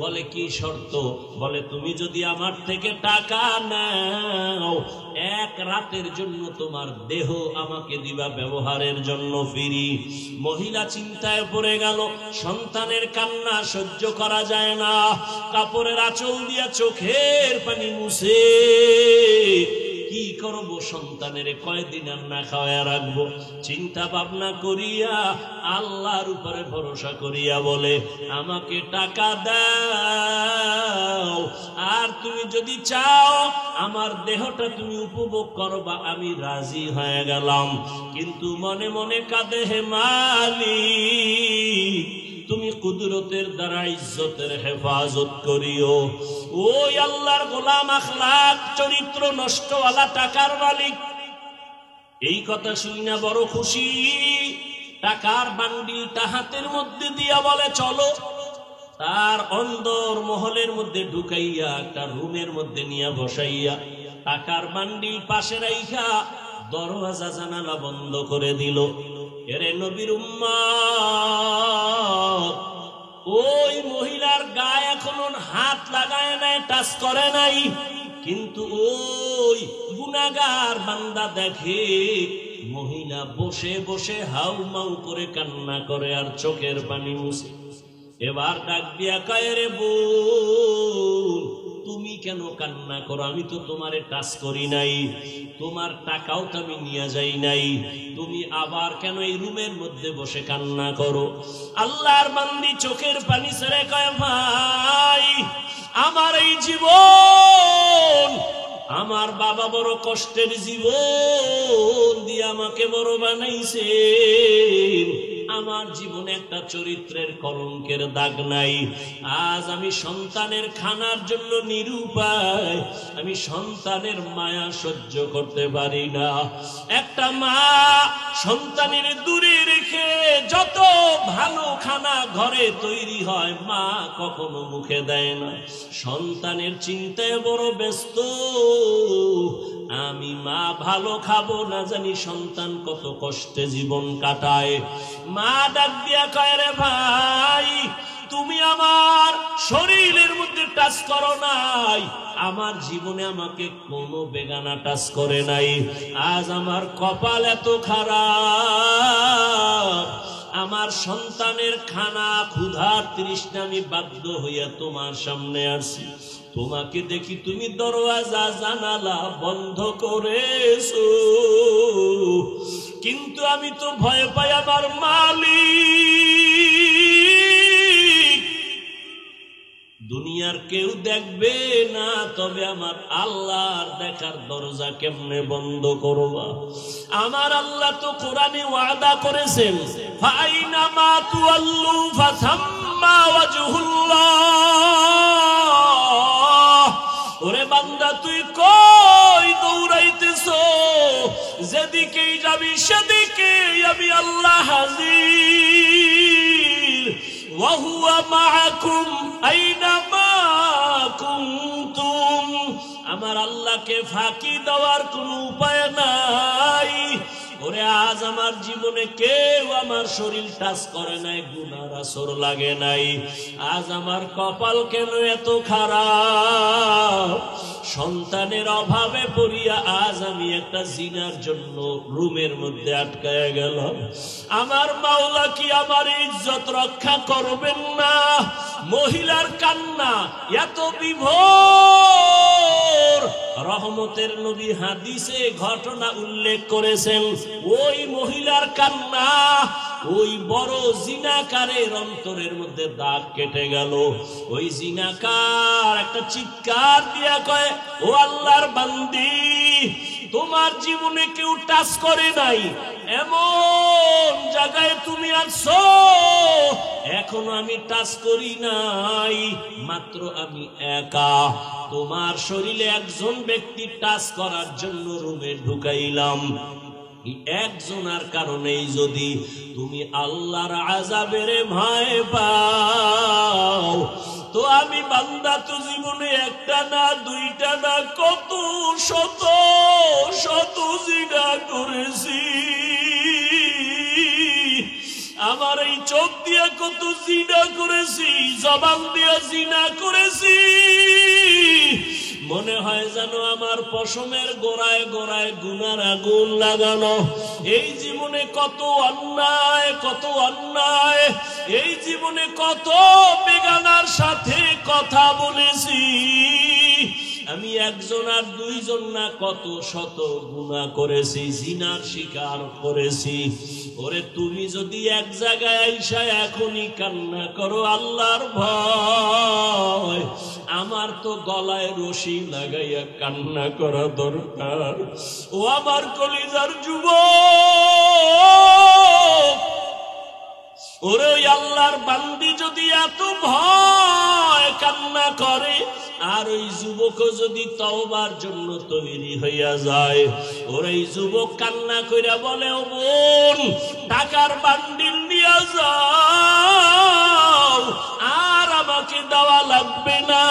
বলে কি শর্ত? বলে তুমি যদি আমার থেকে টাকা নাও, এক রাতের জন্য তোমার দেহ আমাকে দিবা ব্যবহারের জন্য ফ্রি। মহিলা চিন্তায় পড়ে গেল, সন্তানের কান্না সহ্য করা যায় না, কাপড়ের আঁচল দিয়া চোখের পানি মুছে কি করব, সন্তানের কয়দিন আর না খাওয়া রাখবো। চিন্তা ভাবনা করিয়া আল্লাহর উপরে ভরসা করিয়া বলে, আমাকে টাকা দাও, আর তুমি যদি চাও আমার দেহটা তুমি উপভোগ করবা, আমি রাজি হয়ে গেলাম। কিন্তু মনে মনে কাঁদে, হে মালিক, তুমি কুদরতের দ্বারা ইজ্জতের হেফাজত করিও। ওই আল্লাহর গোলাম আখলাক চরিত্র নষ্টওয়ালা টাকার মালিক এই কথা শুনিনা বড় খুশি। টাকার বান্ডিলটা হাতের মধ্যে দিয়া বলে, চলো। তার অন্দর মহলের মধ্যে ঢুকাইয়া একটা রুমের মধ্যে নিয়ে বসাইয়া টাকার বান্ডিল পাশে রাইখা দরওয়াজা জানালা বন্ধ করে দিল। এরে নবীর উম্মত, ওই মহিলার গায়ে এখনো হাত লাগায় নাই, টাচ করে নাই, কিন্তু ওই গুনাহগার বান্দা দেখে মহিলা বসে বসে হাউ মাউ করে কান্না করে আর চোখের পানি মুছে। এবার ডাক দিয়া কয়, রে বোন, তুমি কেন কান্না করো? আমি তো তোমারে টাচ করি নাই, তোমার টাকাও তো আমি নিয়ে যাই নাই, তুমি আবার কেন এই রুমের মধ্যে বসে কান্না করো? আল্লাহর বান্দি চোখের পানি ছেড়ে কয়, ভাই, আমার এই জীবন, আমার বাবা বড় কষ্টের জীবন দিয়ে আমাকে বড় বানাইছে, আমার জীবনে একটা চরিত্রের কলঙ্কের দাগ নাই। আজ আমি সন্তানের খানার জন্য নিরুপায়, আমি সন্তানের মায়া সহ্য করতে পারি না। একটা মা সন্তানের দূরে রেখে যত ভালো খানা ঘরে তৈরি হয়, মা কখনো মুখে দেয় না। সন্তানের চিন্তায় বড় ব্যস্ত, আমি মা ভালো খাবো না জানি সন্তান কত কষ্টে জীবন কাটায়। মা ডাক দিয়া কয়, রে ভাই, তুমি আমার শরীরের মধ্যে টাচ করো নাই, আমার জীবনে আমাকে কোনো বেগানা টাচ করে নাই। আজ আমার কপাল এত খারাপ, আমার সন্তানের খানা ক্ষুধার তৃষ্ণা আমি বাধ্য হইয়া তোমার সামনে আসি। তোমাকে দেখি তুমি দরওয়াজা জানালা বন্ধ করেছো, কিন্তু আমি তো ভয় পাই আমার মালিক দুনিয়ার কেউ দেখবে না, তবে আমার আল্লাহর দেখার দরজা কেমনে বন্ধ করবা? আমার আল্লাহ তো কোরআনে ওয়াদা করেছেন, ফাইনামা তুআল্লু ফাসাম্মা ওয়াজহুল্লাহ। ওরে বান্দা, তুই কই দৌড়াইতেছো? যেদিকেই যাবি সেদিকেই আমি আল্লাহ হাজির। ওয়া হুয়া মাআকুম আইনামা কুনতুম। আমার আল্লাহকে ফাঁকি দেওয়ার কোনো উপায় নাই। ওরে আজ আমার জীবনে কেউ আমার শরীর টাচ করে নাই, গুনার আসর লাগে নাই। আজ আমার কপাল কেন এত খারাপ? সন্তানের অভাবে পড়িয়া আজ আমি একটা জিনার জন্য রুমের মধ্যে আটকায়া গেলাম। আমার মাওলা কি আমার ইজ্জত রক্ষা করবেন না? মহিলার কান্না এত বিভোর, রহমতের নবী হাদিসে ঘটনা উল্লেখ করেছেন। ওই মহিলার কান্না ওই বড় জিনাকারের অন্তরের মধ্যে দাগ কেটে গেল। ওই জিনাকার একটা চিৎকার দিয়া কয়, ও আল্লাহর বান্দি, তোমার জীবনে কেউ টাচ করে নাই, এমন জায়গায় তুমি আছো, এখনো আমি টাচ করি নাই, মাত্র আমি একা। তোমার শরীরে একজন ব্যক্তি টাচ করার জন্য রুমে ঢুকাইলাম। একজনের কারণেই যদি তুমি আল্লাহর আযাবের ভয় পাও, তো আমি বান্দা তো জীবনে একটা না দুইটা না কত শত শত জিনা করেছি। আমার এই চোখ দিয়া কত জিনা করেছি, জবান দিয়া জিনা করেছি। মনে হয় যেন আমার পশমের গোড়ায় গোড়ায় গুনার আগুন লাগানো। এই জীবনে কত অন্যায়, কত অন্যায়, এই জীবনে কত বেগানার সাথে কথা বলেছি। আমি একজন আর দুইজন না কত শত গুনাহ করেছি, জিনার শিকার করেছি। ওরে তুমি যদি এক জায়গায় আইসা এখনই কান্না করো আল্লাহর ভয়, আমার তো গলায় রশি লাগাইয়া কান্না করা দরকার। ও আমার কলিজার যুবক, ওরে ওই আল্লাহর বান্দি যদি এত ভয় কান্না করে, আর ওই যুবক যদি তওবার জন্য তৈরি হইয়া যায়, ওর এই যুবক কান্না কইরা বলে, ও বোন টাকার বান্ডিল নিয়ে যাও, আর আমাকে দেওয়া লাগবে না,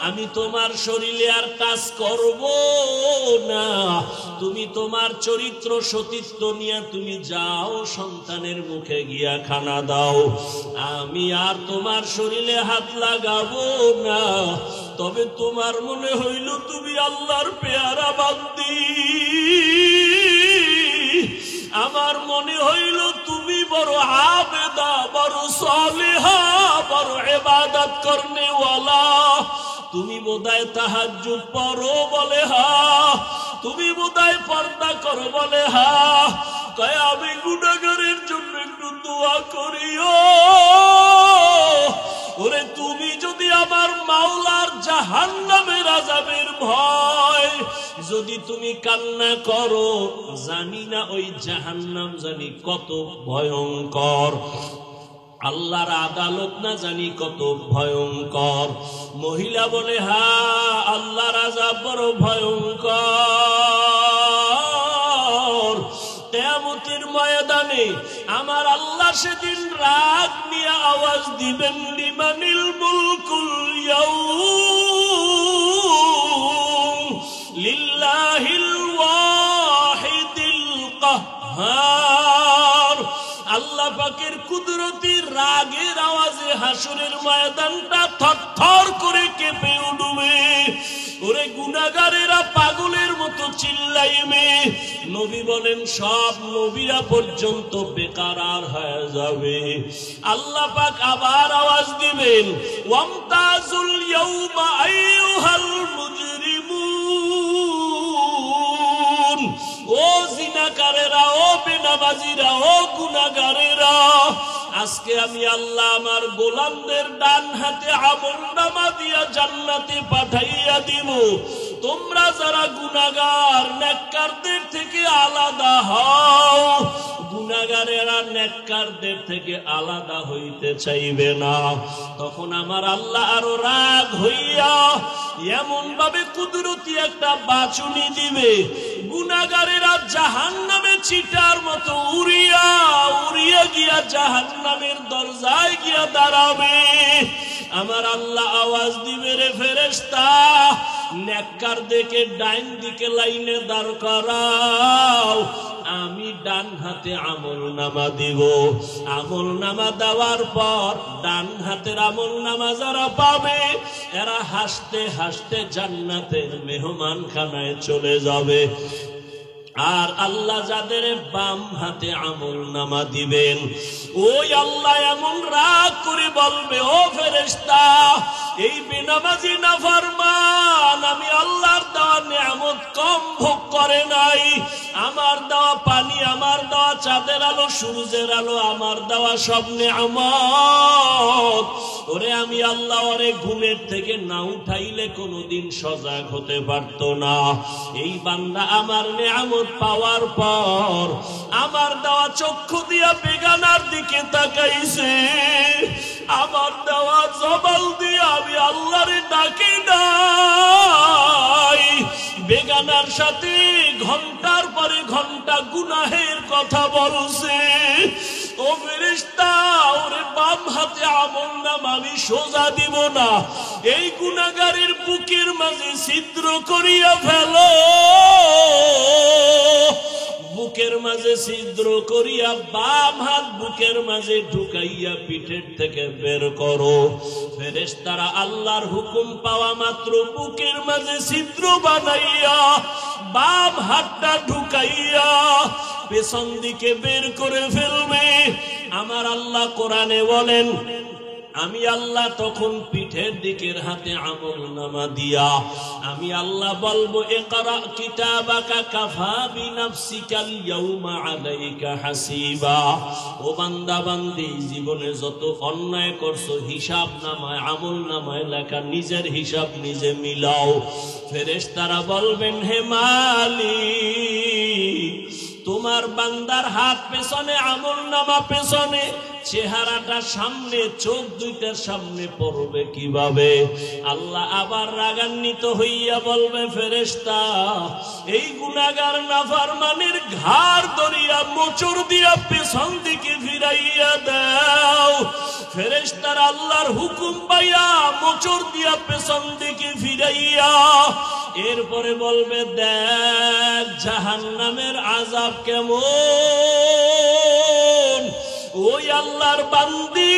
আমি তোমার শরীরে আর কাজ করব না, তুমি তোমার চরিত্র সতীত্ব নিয়ে তুমি যাও, সন্তানের মুখে গিয়া খানা দাও, আমি আর তোমার শরীরে হাত লাগাবো না। তবে তোমার মনে হইল তুমি আল্লাহর পেয়ারা বান্দি, আমার মনে হইল তুমি বড় আবেদা, বড় সালেহা, বড় ইবাদত করনে ওয়ালা, তুমি বোধহয় তাহাজ্জুদ পড়ো বলে হা, তুমি বোধহয় পর্দা করো বলে হা, কয় আমি গুনাহগারের জন্য একটু দোয়া করিও। ওরে তুমি যদি আমার মাওলার জাহান্নামের আযাবের ভয় যদি তুমি কান্না করো, জানি না ওই জাহান্নাম জানি কত ভয়ঙ্কর, আল্লাহর আদালত না জানি কত ভয়ঙ্কর। মহিলা বলে, হ্যাঁ আল্লাহর আযাব বড় ভয়ঙ্কর। কিয়ামতের ময়দানে আমার আল্লাহ সেদিন রাগ নিয়ে আওয়াজ দিবেন, লিমানিল মুলকুল ইয়াউম লিল্লাহিল ওয়াহিদিল কাহ্হার। আল্লাহ পাকের কুদরতি রাগের আওয়াজে হাসরের ময়দানটা থরথর করে কেঁপে উঠবে। ওরে গুনাহগারেরা পাগলের মতো চিল্লাইবে। নবী বলেন সব নবীরা পর্যন্ত বেকারার হয়ে যাবে। আল্লাহ পাক আবার আওয়াজ দিবেন, ওয়ামতাজুল ইয়াউমা আইয়ুহাল মুজরিমুন। ও জিনাকারেরা, ও বেনামাজিরা, ও গুনাহগারেরা, আজকে আমি আল্লাহ আমার গোলামদের ডান হাতে আমলনামা দিয়া জান্নাতে পাঠাইয়া দিব। তোমরা যারা গুনাহগার নেককারদের থেকে আলাদা হও। গুনাহগারেরা নেককারদের থেকে আলাদা হইতে চাইবে না। তখন আমার আল্লাহ আরো রাগ হইয়া এমন ভাবে কুদরতি একটা বাঁচুনি দিবে, গুনাহগারেরা জাহান্নামে চিটার মতো উড়িয়া উড়িয়া গিয়া জাহান্নামের দরজায় গিয়া দাঁড়াবে। আমার আল্লাহ আওয়াজ দিবে, রে ফেরেশতা, নেককার দেখে ডাইন দিকে লাইনে দাঁড় করাও, আমি ডান হাতে আমলনামা দিব। আমলনামা দেওয়ার পর ডান হাতের আমলনামা যারা পাবে, এরা হাসতে হাসতে জান্নাতের মেহমানখানায় চলে যাবে। আর আল্লাহ যাদের বাম হাতে আমলনামা দিবেন, ওই আল্লাহ এমন রাগ করে বলবে, ও ফেরেশতা, এই বেনামাজি নাফরমান আমি আল্লাহর দেওয়া নিয়ামত কম ভোগ করে নাই। আমার দেওয়া পানি, আমার দেওয়া চাঁদের আলো, সূর্যের আলো, আমার দেওয়া সব নিয়ামত ওরে আমি আল্লাহ ওরে ঘুমের থেকে না উঠাইলে কোনোদিন সজাগ হতে পারতো না। এই বান্দা আমার নিয়ামত পাওয়ার পর আমার দেওয়া চক্ষু দিয়া বেগানার দিকে তাকাইছে, আমার দেওয়া জবান দিয়া আমি আল্লাহরে ডাকি নাই। বেগানার সাথে ঘন্টার পরে ঘন্টা গুনাহের কথা বলছে। ও ফেরেশতা, ওরে বাম হাতে আমলনামা আমি সোজা দিব না, এই গুনাহগারের বুকের মাঝে ছিদ্র করিয়া ফেলো, বুকের মাঝে ছিদ্র করিয়া বাম হাত বুকের মাঝে ঢুকাইয়া পিঠের থেকে বের করো। ফেরেশতারা আল্লাহর হুকুম পাওয়া মাত্র বুকের মাঝে ছিদ্র বানাইয়া বাম হাতটা ঢুকাইয়া পেছন দিকে বের করে ফেলবে। আমার আল্লাহ কোরআনে বলেন, আমি আল্লাহ তখন পিঠের দিকের হাতে আমলনামা দিয়া আমি আল্লাহ বলবো, ইকরা কিতাবাকা কাফা বিনাফসিকাল ইয়াউমা আলাইকা হাসিবা। ও বান্দা বান্দি, জীবনে যত অন্যায় করছো হিসাব নামায় আমলনামায় লেখা, নিজের হিসাব নিজে মিলাও। ফেরেশতারা বলবেন, হে মালিক, তোমার বান্দার হাত পেছনে, আমলনামা পেছনে, চেহারাটা সামনে, চোখ দুইটার সামনে পড়বে কিভাবে? আল্লাহ আবার রাগান্বিত হইয়া বলবে, ফেরেশতা, এই গুনাহগার নাফরমানের ঘাড় ধরিয়া মোচড় দিয়া পেছন দিকে ফিরাইয়া দাও। ফেরেশতারা আল্লাহর হুকুম পাইয়া মোচড় দিয়া পেছন দিকে ফিরাইয়া এরপরে বলবে, দেখ জাহান্নামের আযাব কেমন। ওই আল্লাহর বান্দি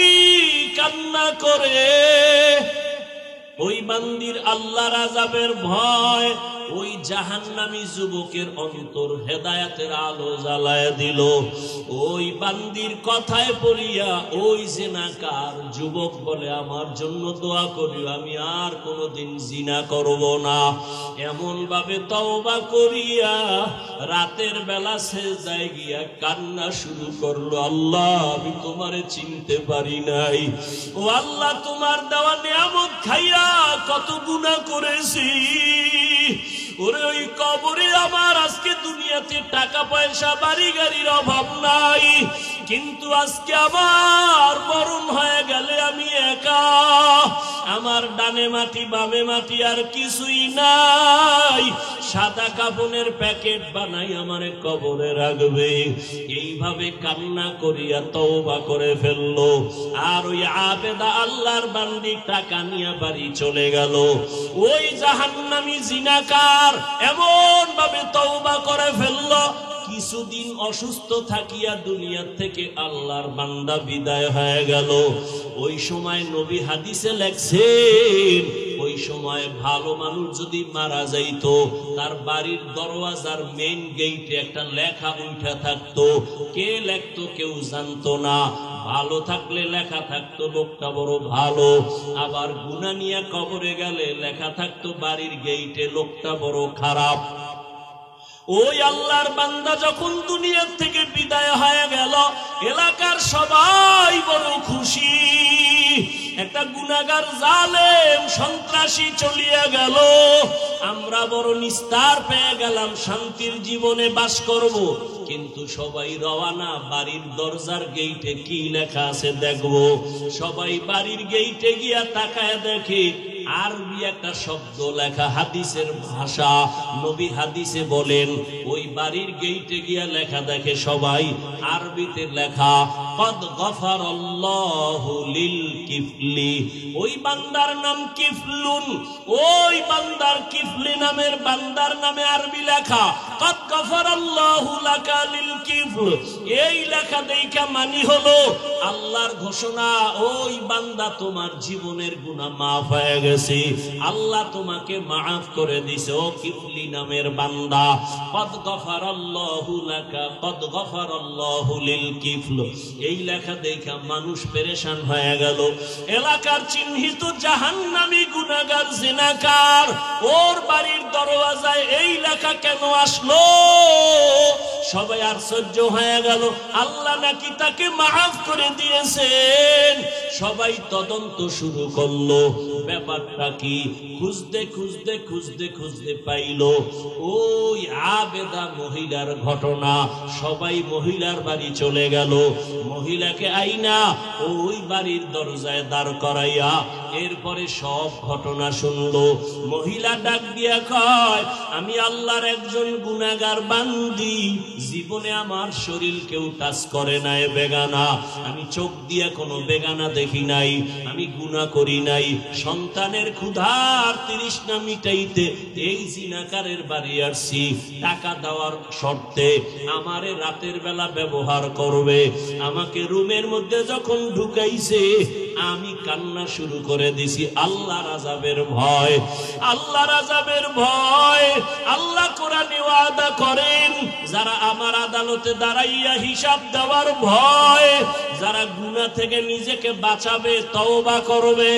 কান্না করে, ওই বান্দির আল্লাহর আযাবের ভয় ওই জাহান্নামী যুবকের অন্তর হেদায়েতের আলো জ্বালায় দিল। ওই বান্দির কথায় পড়িয়া ওই জিনাকার যুবক বলে, আমার জন্য দোয়া করিও, আমি আর কোনোদিন জিনা করব না। এমন ভাবে তওবা করিয়া রাতের বেলা সেজদায় গিয়া কান্না শুরু করলো, আল্লাহ আমি তোমারে চিনতে পারি নাই। ও আল্লাহ, তোমার দেওয়া নিয়ামত খাইয়া কত গুনাহ করেছি। ওরে ওই কবরে আমার আজকে দুনিয়াতে টাকা পয়সা বাড়ি গাড়ির অভাব নাই, কিন্তু আজকে আমার মরণ হয়ে গেলে আমি একা, আমার ডানে মাটি বামে মাটি আর কিছুই নাই। সাদা কাফনের প্যাকেট বানাই আমারে কবরে রাখবে। এইভাবে কান্না করিয়া তওবা করে ফেললো। আর ওই আবেদা আল্লাহর বান্দি টাকা নিয়ে বাড়ি চলে গেল। ওই জাহান্নামী জিনাকার এমন ভাবে তওবা করে ফেললো, কিছুদিন অসুস্থ থাকিয়া দুনিয়া থেকে আল্লাহর বান্দা বিদায় হয়ে গেল। ওই সময় নবী হাদিসে লেখছেন, ওই সময় ভালো মানুষ যদি মারা যাইতো, তার বাড়ির দরওয়াজার মেইন গেইটে একটা লেখা উঠা থাকতো। কে লেখতো কেউ জানতো না। ভালো থাকলে লেখা থাকতো লোকটা বড় ভালো, আবার গুনাহ নিয়ে কবরে গেলে লেখা থাকতো বাড়ির গেইটে লোকটা বড় খারাপ। ওই আল্লাহর বান্দা যখন দুনিয়া থেকে বিদায় হয়ে গেল, এলাকার সবাই বড় খুশি। একটা গুনাহগার জালেম সন্ত্রাসী চলিয়া গেল, আমরা বড় নিস্তার পেয়ে গেলাম, শান্তির জীবনে বাস করব। কিন্তু সবাই রওয়ানা, বাড়ির দরজার গেইটে কি লেখা আছে দেখবো। সবাই বাড়ির গেইটে গিয়া তাকায় দেখে আরবি একটা শব্দ লেখা, হাদিসের ভাষা। নবী হাদিসে বলেন, ওই বাড়ির গেইটে গিয়া লেখা দেখে সবাই আরবিতে লেখা, কদ গফারাল্লাহু লিল কিফলি। ওই বান্দার নাম কিফলুন। ওই বান্দার কিফলি নামের বান্দার নামে আরবি লেখা, কদ গফারাল্লাহু লাকা লিল কিফল। এই লেখা দেখা মানি হলো আল্লাহর ঘোষণা, ওই বান্দা তোমার জীবনের গুনাহ মাফ হয়ে গেছে। আল্লাহ তোমাকে মাফ করে দিছে ও কিফলি নামের বান্দা। কদ গফারাল্লাহু লাকা কদ গফারাল্লাহু লিল কিফল। এই লেখা দেখা মানুষ পেরেশান হয়ে গেল। এলাকার চিহ্নিত জাহান্নামী গুনাহগার জিনাকার ওর বাড়ির দরওয়াজায় এই লেখা কেন আসলো? সবাই আশ্চর্য হয়ে গেল। আল্লাহ নাকি তাকে মাফ করে দিয়েছেন। সবাই তদন্ত শুরু করলো, ব্যাপারটা কি? খুঁজতে খুঁজতে খুঁজতে খুঁজতে পাইল ওই আবেদা মহিলার ঘটনা। সবাই মহিলার বাড়ি চলে গেল। মহিলাকে আইনা ওই বাড়ির দরজায় দাঁড় করাইয়া এরপরে সব ঘটনা শুনলো। মহিলা ডাক দিয়া কয়, আমি আল্লাহর একজন গুনাহগার বান্দি, জীবনে আমার শরীর কেউ টাচ করে নাই বেগানা, আমি চোখ দিয়ে কোনো বেগানা দেখি নাই, আমি গুনাহ করি নাই। সন্তানের ক্ষুধার তৃষ্ণা মিটাইতে এই জিনাকারের বাড়ি আসছি, টাকা দেওয়ার শর্তে আমারে রাতের বেলা ব্যবহার করবে। আমাকে রুমের মধ্যে যখন ঢুকাইছে আমি কান্না শুরু করে দিছি আল্লাহর আযাবের ভয়, আল্লাহর আযাবের ভয়। আল্লাহ কোরআনে ওয়াদা করেন, যারা আমার আদালতে দাঁড়াইয়া হিসাব দেওয়ার ভয়, যারা গুনাহ থেকে নিজেকে বাঁচাবে, তওবা করবে,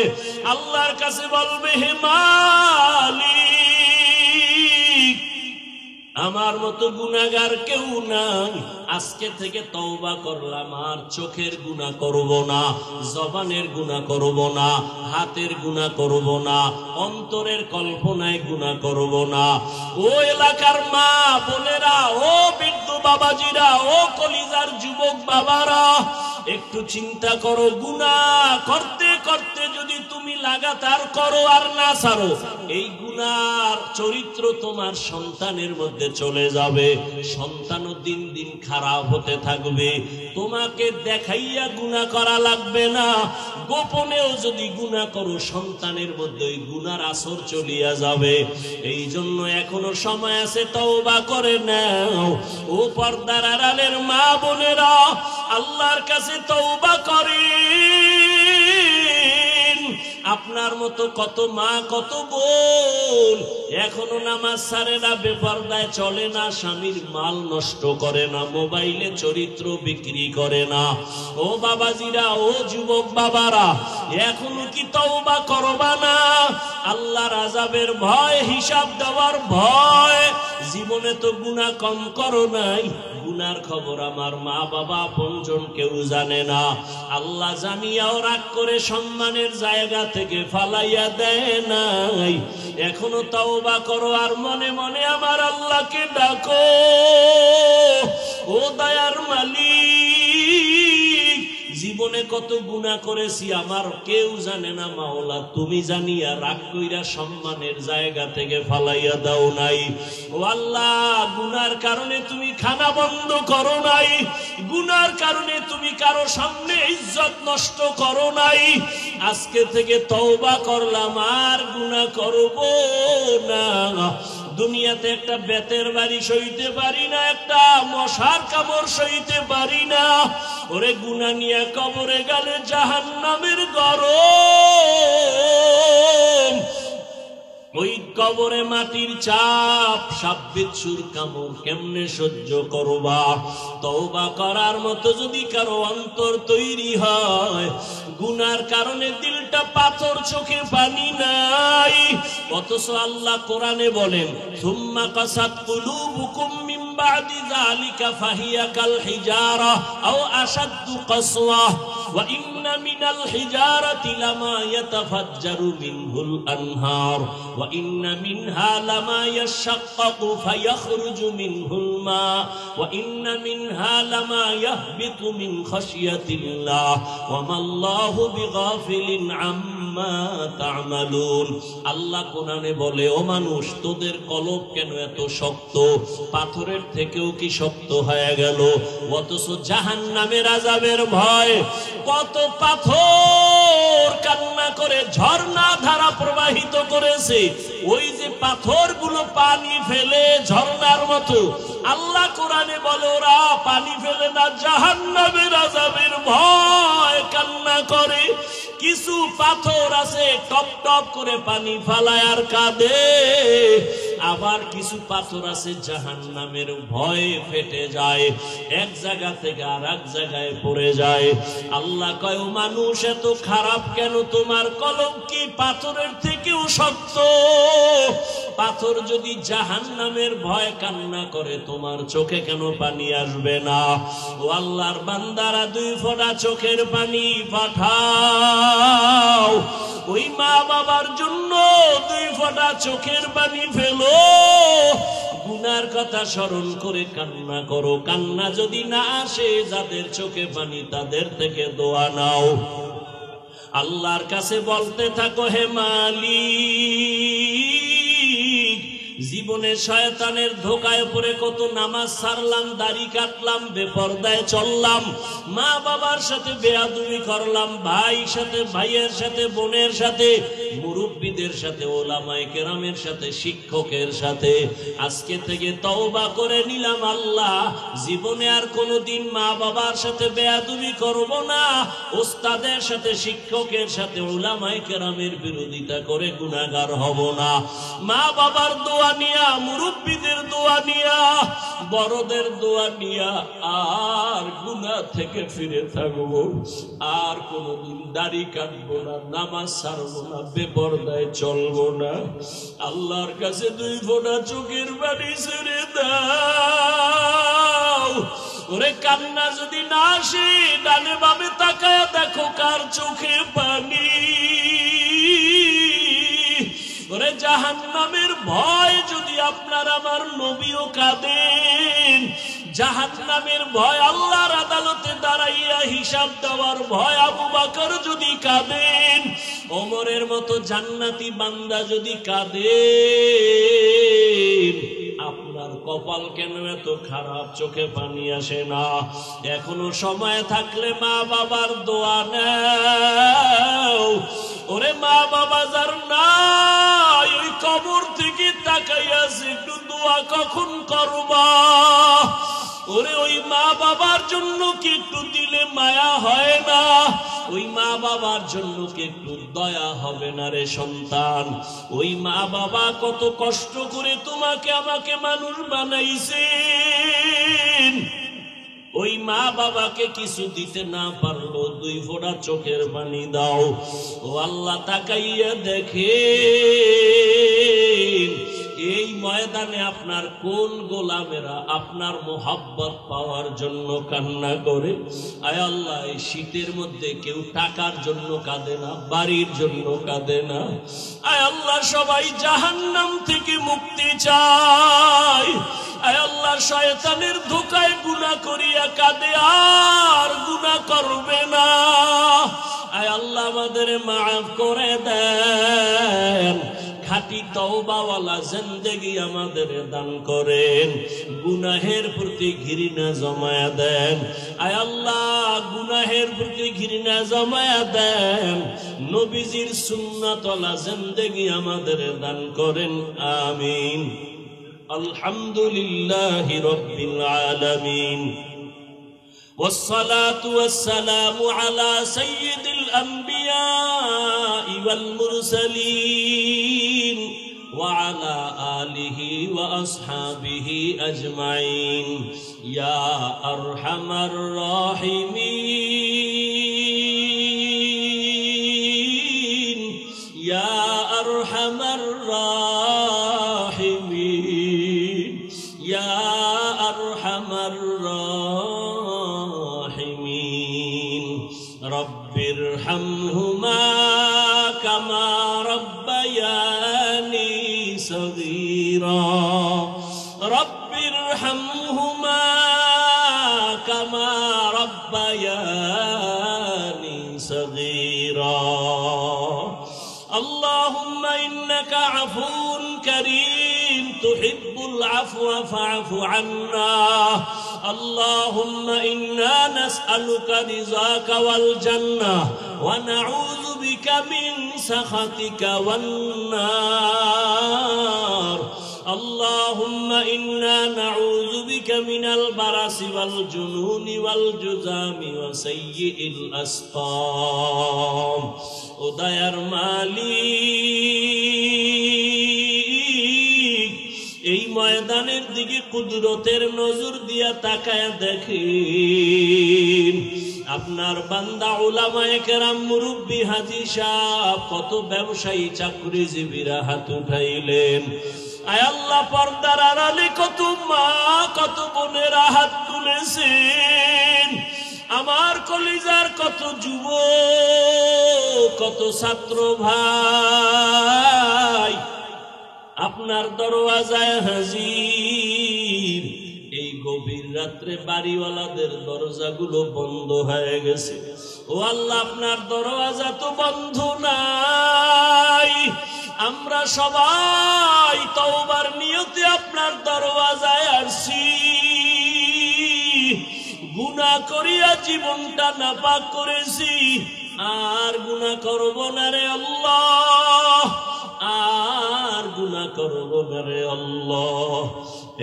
আল্লাহর কাছে বলবে, হে মালিক আমার মতো গুনাহগার কেউ নাই, আজকে থেকে তওবা করলাম, আর চোখের গুনাহ করব না, জবানের গুনাহ করব না, হাতের গুনাহ করব না, অন্তরের কল্পনায় গুনাহ করব না। ও এলাকার মা বোনেরা, ও বৃদ্ধ বাবাজিরা, ও কলিজার যুবক বাবারা, একটু চিন্তা করো। গুনাহ করতে করতে যদি তুমি লাগাতার করো আর না ছাড়ো, এই গুনার চরিত্র তোমার সন্তানের মধ্যে চলে যাবে। সন্তানও দিন দিন খারাপ হতে থাকবে। তোমাকে দেখাইয়া গুনাহ করা লাগবে না, গোপনেও যদি গুনাহ করো সন্তানের মধ্যে ওই গুনার আসর চলিয়া যাবে। এই জন্য এখনো সময় আছে, তওবা করে নাও। ও পর্দার আড়ালের মা বোনেরা, আল্লাহর কাছে তওবা করেন। আপনার মতো কত মা কত বোন এখনো নামাজ ছাড়ে না, বেপরদায় চলে না, স্বামীর মাল নষ্ট করে না, মোবাইলে চরিত্র বিক্রি করে না। ও বাবাজিরা, ও যুবক বাবারা, এখনো কি তওবা করবা না? আল্লাহর আযাবের ভয়, হিসাব দেওয়ার ভয়। জীবনে তো গুনাহ কম করো নাই, গুনার খবর আমার মা বাবা আপনজন কেউ জানে না। আল্লাহ জানিয়াও রাগ করে সম্মানের জায়গা থেকে ফালাইয়া দেয় নাই। এখনো তওবা করো আর মনে মনে আমার আল্লাহকে ডাকো। ও দয়ার মালিক, জীবনে কত গুনাহ করেছি আমার কেউ জানে না, মাওলা তুমি জানিয়া রাগ কইরা সম্মানের জায়গা থেকে ফালাইয়া দাও নাই। ও আল্লাহ, গুনার কারণে তুমি খানা বন্ধ করো নাই, গুনার কারণে তুমি কারো সামনে ইজ্জত নষ্ট করো নাই। আজকে থেকে তওবা করলাম, আর গুনাহ করব না। দুনিয়াতে একটা বেতের বাড়ি সইতে পারি না, একটা মশার কামড় সইতে পারি না। ওরে গুনাহ নিয়ে কবরে গেলে জাহান্নামের গরম, ওই কবরে মাটির চাপ, সাপ বিচ্ছুর কামড় কেমনে সহ্য করবা? তওবা করার মতো যদি কারো অন্তর তৈরি হয়, গুনার কারণে দিলটা পাথর, চোখে পানি নাই, অথচ আল্লাহ কোরআনে বলেন, সুম্মা কাসাত কুলুবুকুম মিন বাদি যালিকা ফাহিয়া কাল হিজারা আও আশাদ্দু কাসওয়া ওয়া ইন্না মিনাল হিজারাতি লামা ইয়াতাফাজ্জারু মিনহুল আনহার ওয়া ইন্না মিনহা লামা ইয়াশাক্কাকু ফায়াখরুজু মিনহুল মা ওয়া ইন্না মিনহা লামা ইয়াহবিতু মিন খাশিয়াতিল্লাহ ওয়া মাল্লাহু বিগাফিলিন আম্মা তা'মালুন। আল্লাহ কোরআনে বলে, ও মানুষ, তোদের কলব কেন এত শক্ত? পাথরের থেকেও কি শক্ত হয়ে গেল? অথচ জাহান্নামের আযাবের ভয়। কত পাথর কান্না করে ঝর্ণা ধারা প্রবাহিত করেছে, ওই যে পাথরগুলো পানি ফেলে ঝর্ণার মতো। আল্লাহ কোরআনে বলে, ওরা পানি ফেলে না, জাহান্নামের আযাবের ভয় কান্না করে। কিছু পাথর আছে টপ টপ করে পানি ফালায় আর কাঁদে, আবার কিছু পাথর আছে জাহান্নামের ভয়ে ফেটে যায়, এক জায়গা থেকে আর এক জায়গায় পড়ে যায়। আল্লাহ কয়, ও মানুষ এত খারাপ কেন? তোমার কলম কি পাথরের থেকেও শক্ত? পাথর যদি জাহান্নামের ভয় কান্না করে, তোমার চোখে কেন পানি আসবে না? ও আল্লাহর বান্দারা, 2 ফোঁটা চোখের পানি পাঠাও। ওই মা বাবার জন্য 2 ফোঁটা চোখের পানি ফেলো। গুনার কথা স্মরণ করে কান্না করো। কান্না যদি না আসে, যাদের চোখে পানি তাদের থেকে দোয়া নাও। আল্লাহর কাছে বলতে থাকো, হে মালিক, জীবনে শয়তানের ধোকায় পড়ে কত নামাজ ছাড়লাম, দাড়ি কাটলাম, বেপরদায় চললাম, মা বাবার সাথে বেয়াদবি করলাম, ভাইয়ের সাথে, ভাইয়ের সাথে, বোনের সাথে, মুরব্বীদের সাথে, ওলামায়ে কেরামের সাথে, শিক্ষকের সাথে। আজকে থেকে তওবা করে নিলাম, আল্লাহ জীবনে আর কোনোদিন মা বাবার সাথে বেয়াদবি করব না, ওস্তাদের সাথে, শিক্ষকের সাথে, ওলামায়ে কেরামের বিরোধিতা করে গুনাহগার হব না। মা বাবার দোয়া নিয়া, মুরব্বীদের দোয়া নিয়া, বড়দের দোয়া নিয়া আর গুনাহ থেকে ফিরে থাকবো। আর কোনদিন দাড়ি কাটবো না, নামাজ ছাড়বো না, বেপরদায় চলবো না। আল্লাহর কাছে 2 ফোঁটা চোখের পানি ছেড়ে দাও। ওরে কান্না যদি না আসে, ডানে বামে তাকায় দেখো কার চোখে পানি। ওরে জাহান্নামের ভয় যদি আপনার আমার নবীও কাঁদেন, জাহান্নামের ভয়, আল্লাহর আদালতে দাঁড়াইয়া হিসাব দেওয়ার ভয় আবু বকর যদি কাঁদেন, ওমরের মতো জান্নাতি বান্দা যদি কাঁদেন, আপনার কপাল কেন এত খারাপ? চোখে পানি আসে না? এখনো সময় থাকলে মা বাবার দোয়া নাও। ওরে মা বাবা যার নাই, ওই কবর থেকে তাকাইয়াছে, একটু দোয়া কখন করবা? ওরে ওই মা বাবার জন্য কি একটু দিলে মায়া হয় না? ওই মা বাবার জন্য কি একটু দয়া হবে না রে সন্তান? ওই মা বাবা কত কষ্ট করে তোমাকে আমাকে মানুষ বানাইছেন। ওই মা বাবাকে কিছু দিতে না পারলো, 2 ফোঁটা চোখের পানি দাও। ও আল্লাহ, তাকাইয়া দেখেন এই ময়দানে আপনার কোন গোলামেরা আপনার মোহাব্বত পাওয়ার জন্য কান্না করে। আয় আল্লাহ, এই শীতের মধ্যে কেউ টাকার জন্য কাঁদে না, বাড়ির জন্য কাঁদে না। আয় আল্লাহ, সবাই জাহান্নাম থেকে মুক্তি চায়। আয় আল্লাহ, শয়তানের ধোকায় গুনাহ করিয়া কাঁদে, আর গুনাহ করবে না। আয় আল্লাহ, আমাদের মাফ করে দেন। খাঁটি তওবাওয়ালা জিন্দেগি আমাদের দান করেন। গুনাহের প্রতি ঘৃণা জমায়া দেন। আয় আল্লাহ, গুনাহের প্রতি ঘৃণা জমায়া দেন। নবীজির সুন্নাতওয়ালা জিন্দেগি আমাদের দান করেন। আমিন। আলহামদুলিল্লাহি রাব্বিল আলামিন। والصلاة والسلام على سيد الأنبياء والمرسلين وعلى آله وأصحابه أجمعين يا أرحم الراحمين يا أرحم الراحمين يا أرحم الراحمين رب ارحمهما كما ربياني صغيرا رب ارحمهما كما ربياني صغيرا اللهم إنك عفو كريم تحب العفو فاعف عنا اللهم إنا نسألك رضاك والجنة ونعوذ بك من سخطك والنار আল্লাহুম্মা ইন্না নাউযু বিকা মিনাল বারাসি ওয়াল জুনুনি ওয়াল জুযামি ওয়া সাইয়্যিল আসকাম। ও দয়ার মালিক, এই ময়দানের দিকে কুদরতের নজর দিয়া তাকায় দেখেন, আপনার বান্দা উলামায়ে কেরাম, মুরব্বী, হাজী সাহেব, কত ব্যবসায়ী চাকরিজীবীরা হাত উঠাইলেন। আয় আল্লাহ, পর্দার আড়ালে কত মা, কত বোনেরা হাত তুলেছেন। আমার কলিজার কত যুবক, কত ছাত্র ভাই আপনার দরওয়াজায় হাজির। এই গভীর রাত্রে বাড়িওয়ালাদের দরজাগুলো বন্ধ হয়ে গেছে। ও আল্লাহ, আপনার দরওয়াজা তো বন্ধ নাই, আমরা সবাই তওবার নিয়তে আপনার দরওয়াজায় আসছি। গুনাহ করিয়া জীবনটা নাপাক করেছি, আর গুনাহ করব না রে আল্লাহ, আর গুনাহ করব না রে আল্লাহ।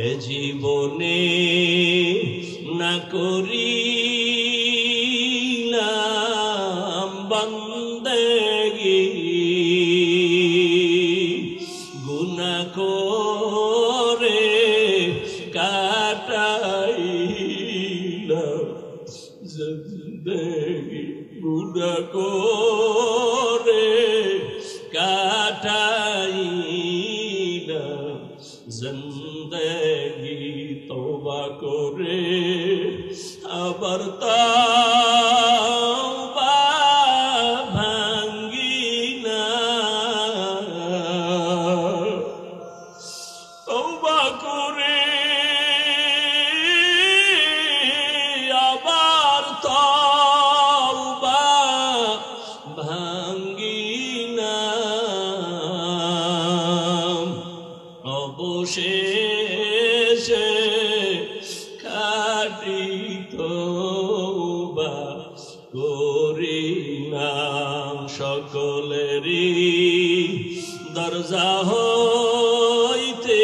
এ জীবনে না করিলাম বান্দেগি, গুনাহ করে কাটাইলাম জিন্দেগি, গুনাহ করে কাটাইলাম জিন্দেগি। তওবা করে আবার তওবা ভাঙ্গি না, তওবা করে আবার তওবা ভাঙ্গি না। অবশেষে খাঁটি তওবা করিলাম, সকলেরই দরজা হইতে